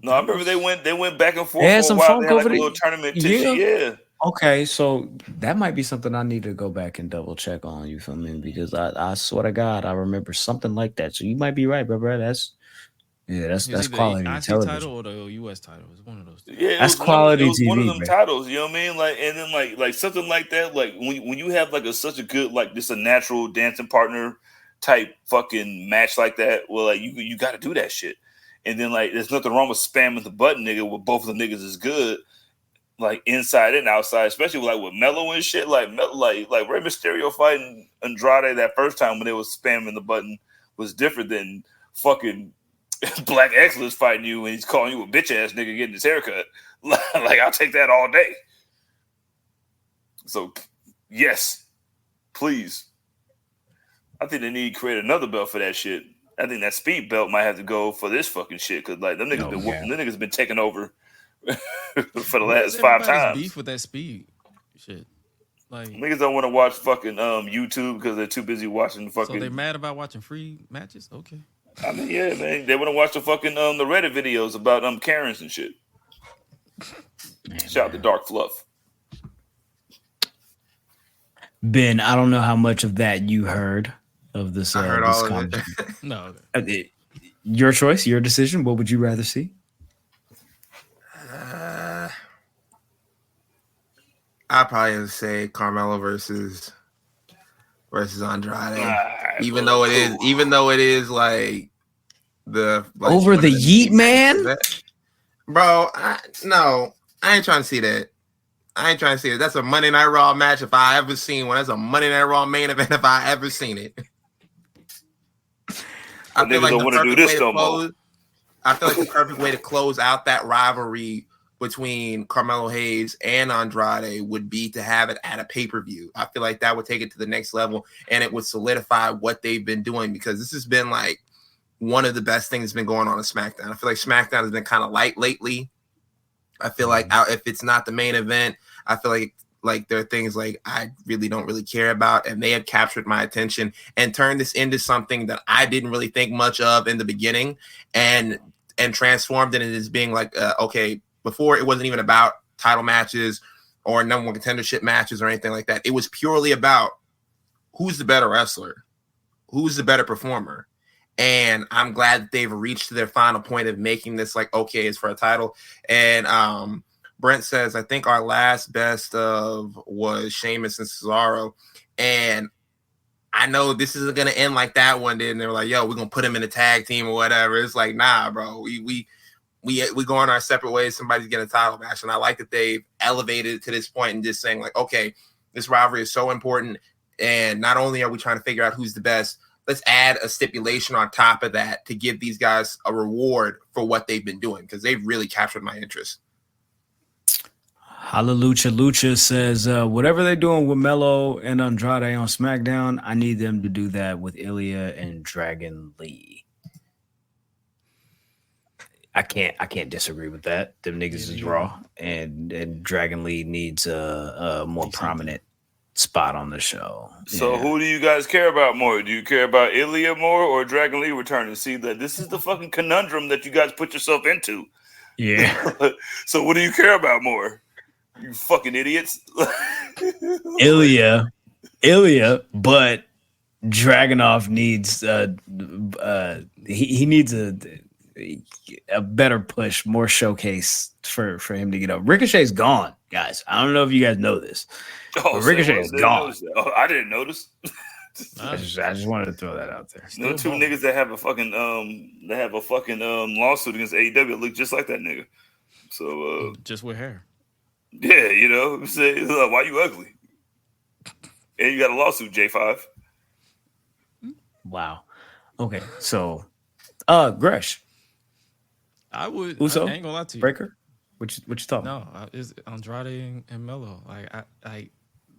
No, I remember they went back and forth. They had some funk over a little tournament. Yeah. Okay, so that might be something I need to go back and double check on. You feel me? Because I swear to God, I remember something like that. So you might be right, bro. That's quality the IC television. title or the US title. It's one of those two. Yeah, that's quality TV. One of them titles, you know what I mean? Like, and then like something like that. Like when you have like such a good, like, just a natural dancing partner type fucking match like that. Well, like you got to do that shit. And then, like, there's nothing wrong with spamming the button, nigga, where both of the niggas is good, like, inside and outside, especially like with Melo and shit. Like Rey Mysterio fighting Andrade that first time when they was spamming the button was different than fucking Black Excellence fighting you and he's calling you a bitch ass nigga getting his haircut. Like, I'll take that all day. So, yes, please. I think they need to create another belt for that shit. I think that speed belt might have to go for this fucking shit because like them niggas been taking over for the last 5 times. Beef with that speed shit. Like, niggas don't want to watch fucking YouTube because they're too busy watching the fucking. So they're mad about watching free matches? Okay. I mean, yeah, man, they want to watch the fucking the Reddit videos about Karens and shit. Shout out to Dark Fluff. Ben, I don't know how much of that you heard of this. I heard this all of it. conversation. No. Your choice, your decision. What would you rather see? I'd probably say Carmelo versus Andrade. Even though it is like over the Yeet Man, bro. I ain't trying to see that. That's a Monday Night Raw match if I ever seen one. That's a Monday Night Raw main event if I ever seen it. I feel like the perfect way to close out that rivalry between Carmelo Hayes and Andrade would be to have it at a pay-per-view. I feel like that would take it to the next level and it would solidify what they've been doing, because this has been like one of the best things that's been going on in SmackDown. I feel like SmackDown has been kind of light lately. I feel like if it's not the main event, I feel like there are things like I really don't really care about, and they have captured my attention and turned this into something that I didn't really think much of in the beginning, and transformed it as being like, okay, before it wasn't even about title matches or number one contendership matches or anything like that. It was purely about who's the better wrestler, who's the better performer. And I'm glad that they've reached their final point of making this like, okay, it's for a title. And Brent says, I think our last best of was Sheamus and Cesaro. And I know this isn't going to end like that one day. And they were like, yo, we're going to put him in a tag team or whatever. It's like, nah, bro, we go on our separate ways. Somebody's getting a title match. And I like that they've elevated it to this point and just saying like, okay, this rivalry is so important. And not only are we trying to figure out who's the best, let's add a stipulation on top of that to give these guys a reward for what they've been doing, because they've really captured my interest. Hallelujah Lucha says, whatever they're doing with Melo and Andrade on SmackDown, I need them to do that with Ilya and Dragon Lee. I can't disagree with that. Them niggas is raw, and Dragon Lee needs a more prominent spot on the show. So who do you guys care about more? Do you care about Ilya more or Dragon Lee returning? See, that this is the fucking conundrum that you guys put yourself into. Yeah. So what do you care about more? You fucking idiots. Ilya, but Dragunov needs he needs a better push, more showcase for him to get up. Ricochet's gone, guys. I don't know if you guys know this. But Ricochet is gone. I didn't notice. I just wanted to throw that out there. No two niggas that have a fucking lawsuit against AEW look just like that nigga. So just with hair. Yeah, you know, say why you ugly? And you got a lawsuit, J5. Wow. Okay, so Gresh. I would Uso? I ain't gonna lie to you. Breaker? What you talking? No, it's Andrade and Melo. Like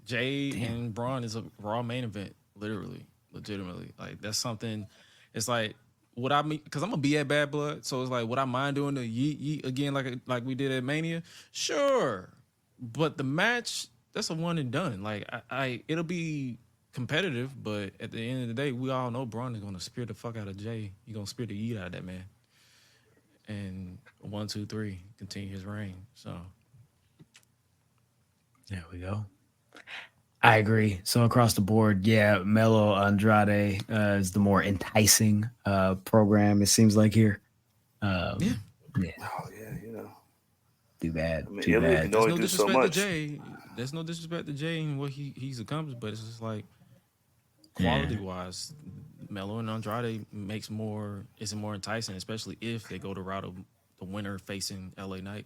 Jay and Braun is a Raw main event, legitimately. Like that's something. It's like would I mean? Because I'm gonna be at Bad Blood, so it's like would I mind doing the yeet again like we did at Mania? Sure, but the match that's a one and done. Like it'll be competitive, but at the end of the day, we all know Braun is gonna spear the fuck out of Jay. He's gonna spear the yeet out of that man. And 1, 2, 3, continue his reign. So there we go. I agree. So across the board, yeah, Melo Andrade is the more enticing program. It seems like here. Yeah. Oh yeah, you know. Too bad. I mean, Too bad. There's no disrespect to Jay. There's no disrespect to Jay and what he's accomplished, but it's just like quality wise, Melo and Andrade is more enticing, especially if they go the route of the winner facing LA Knight.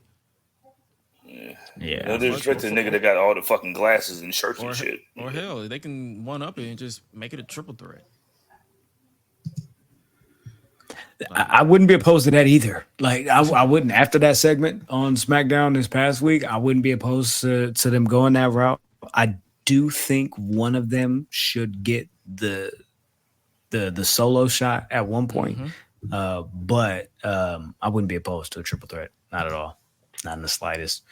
Yeah. No disrespect to the nigga that got all the fucking glasses and shirts and shit. Or hell, they can one up it and just make it a triple threat. I wouldn't be opposed to that either. Like I wouldn't after that segment on SmackDown this past week. I wouldn't be opposed to them going that route. I do think one of them should get the solo shot at one point, but I wouldn't be opposed to a triple threat. Not at all. Not in the slightest.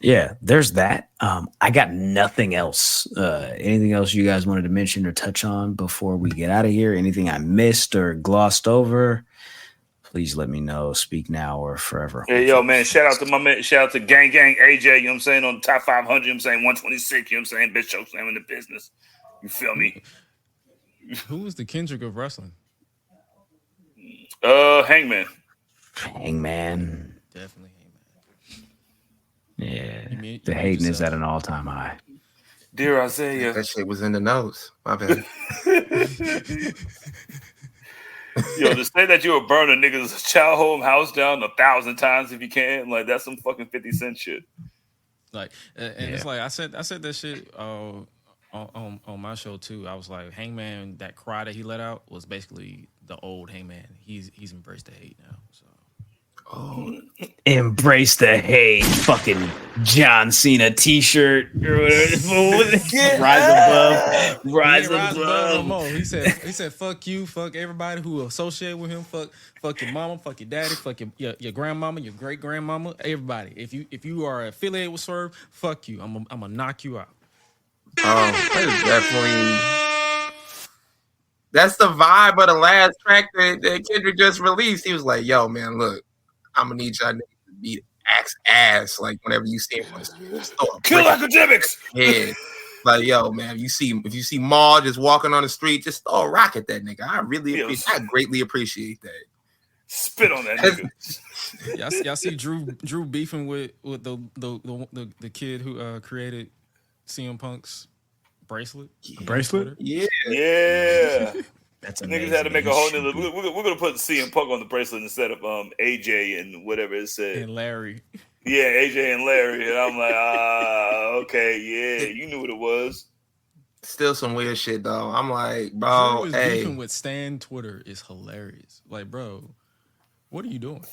Yeah, there's that. I got nothing else. Anything else you guys wanted to mention or touch on before we get out of here? Anything I missed or glossed over? please let me know. Speak now or forever. Hey, yo, man, shout out to my man, shout out to Gang AJ, you know what I'm saying, on the top 500, you know what I'm saying, 126, you know what I'm saying, bitch, show Sam in the business. You feel me? Who was the Kendrick of wrestling? Hangman. Definitely Hangman. Yeah. The hating is at an all-time high. Dear Isaiah. That shit was in the nose. My bad. Yo, to say that you would burn a nigga's child home house down 1,000 times if you can, like that's some fucking 50 Cent shit. Like, and it's like I said that shit on my show too. I was like, Hangman, that cry that he let out was basically the old Hangman. He's embraced the hate now. So. Embrace the hate, fucking John Cena T-shirt or whatever. Rise above. No more. He said, "Fuck you, fuck everybody who associate with him. Fuck your mama, fuck your daddy, fuck your grandmama, your great grandmama, everybody. If you are affiliated with Swerve, fuck you. I'm gonna knock you out." That is definitely. That's the vibe of the last track that Kendrick just released. He was like, "Yo, man, look. I'm gonna need y'all niggas to beat ass like whenever you see him on the street. Kill academics. Yeah. Like, yo, man, if you see Maul just walking on the street, just throw a rock at that nigga. I greatly appreciate that. Spit on that nigga. Y'all see Drew beefing with the kid who created CM Punk's bracelet? Bracelet? Yeah. That's amazing. Niggas had to make a whole nother. We're gonna put CM Punk on the bracelet instead of AJ and whatever it said. And Larry. Yeah, AJ and Larry. And I'm like, okay, yeah, you knew what it was. Still some weird shit though. I'm like, bro, Drew is beefing with Stan Twitter is hilarious. Like, bro, what are you doing?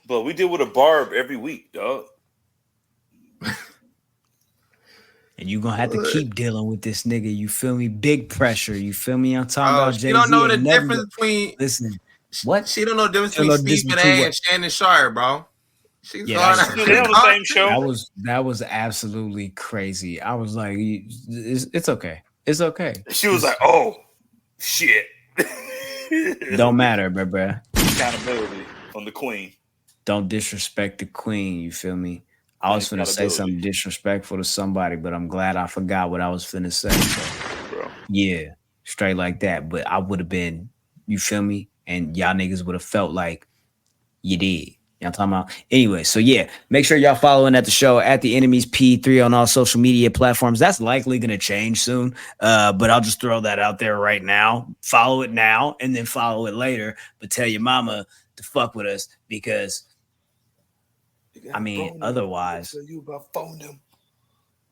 But we deal with a barb every week, dog. And you're going to have to keep dealing with this nigga. You feel me? Big pressure. You feel me? I'm talking about Jay-Z. You don't know the difference between... Listen, what? She don't know the difference between Stephen A and Shannon Sharp, bro. She's on the same show. That was absolutely crazy. I was like, it's okay. It's okay. She was like, oh, shit. Don't matter, bro. Accountability on the queen. Don't disrespect the queen. You feel me? I was finna say something disrespectful to somebody, but I'm glad I forgot what I was finna say. So, yeah, straight like that. But I would have been, you feel me? And y'all niggas would have felt like you did. Y'all talking about? Anyway, so yeah, make sure y'all following at the show at the Enemies P3 on all social media platforms. That's likely going to change soon, but I'll just throw that out there right now. Follow it now and then follow it later, but tell your mama to fuck with us because I mean, otherwise, you about phone them.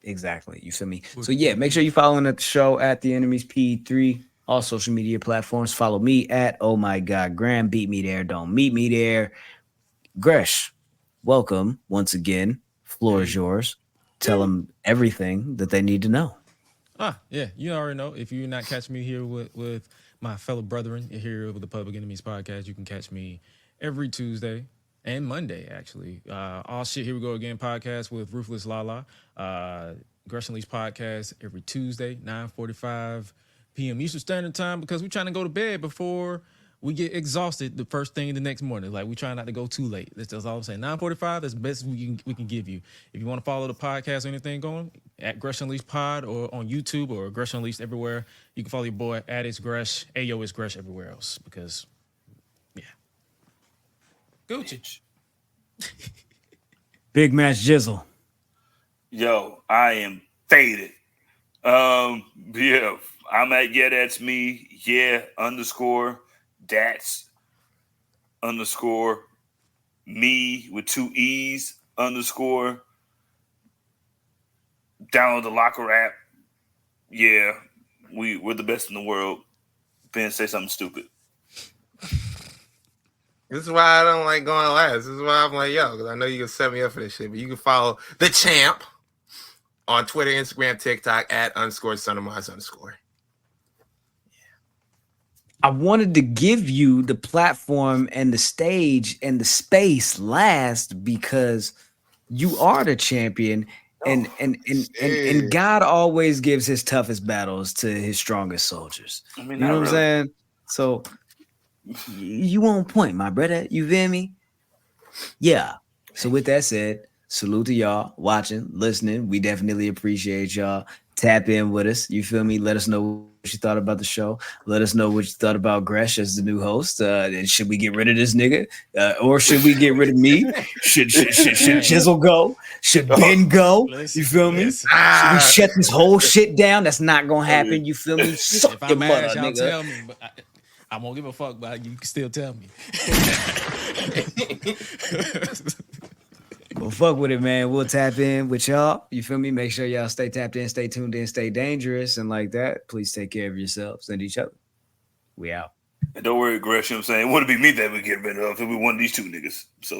Exactly. You feel me? So yeah, make sure you following at the show at the Enemies P3, all social media platforms. Follow me at Oh My God Graham. Beat me there. Don't meet me there. Gresh, welcome once again. Floor is yours. Tell them everything that they need to know. Yeah, you already know. If you're not catching me here with my fellow brethren here with the Public Enemies podcast, you can catch me every Tuesday and Monday, actually. All Shit Here We Go Again podcast with Ruthless Lala. Gresham Lee's podcast every Tuesday, 9:45 p.m. Eastern Standard Time, because we're trying to go to bed before we get exhausted the first thing the next morning. Like, we try not to go too late. That's all I'm saying. 9:45 is the best we can give you. If you want to follow the podcast or anything going, at Gresham Lee's Pod or on YouTube or Gresham Lee's everywhere, you can follow your boy at It's Gresh, Ayo It's Gresh everywhere else, because, yeah. Gucci. Big Match Jizzle. Yo, I am faded. Yeah, I'm at that's me. Yeah, _ that's _ me with 2 E's _ download the Locker app. Yeah, we're the best in the world. Ben, say something stupid. This is why I don't like going last. This is why I'm like, yo, because I know you can set me up for this shit. But you can follow the champ on Twitter, Instagram, TikTok at _SonOfMars_. I wanted to give you the platform and the stage and the space last because you are the champion, and God always gives his toughest battles to his strongest soldiers. I mean, you know what I'm saying? So You on point, my brother. You feel me? Yeah. So with that said, salute to y'all watching, listening. We definitely appreciate y'all. Tap in with us. You feel me? Let us know what you thought about the show. Let us know what you thought about Gresh as the new host. And should we get rid of this nigga? Or should we get rid of me? Should Chisel go? Should Ben go? You feel me? Should we shut this whole shit down? That's not gonna happen. You feel me? Suck If your I'm mother, ass, y'all nigga. tell me. But I won't give a fuck, but you can still tell me. Well, fuck with it, man. We'll tap in with y'all. You feel me? Make sure y'all stay tapped in, stay tuned in, stay dangerous, and like that. Please take care of yourselves and each other. We out. And don't worry, Gresham. I'm saying it wouldn't be me that would get rid of. It would be one of these two niggas. So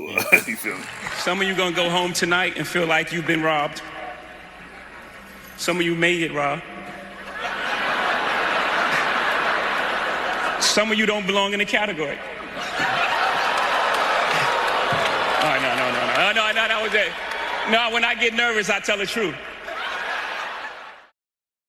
you feel me? Some of you gonna go home tonight and feel like you've been robbed. Some of you made it, Rob. Some of you don't belong in the category. Oh, no, that was it. No, when I get nervous, I tell the truth.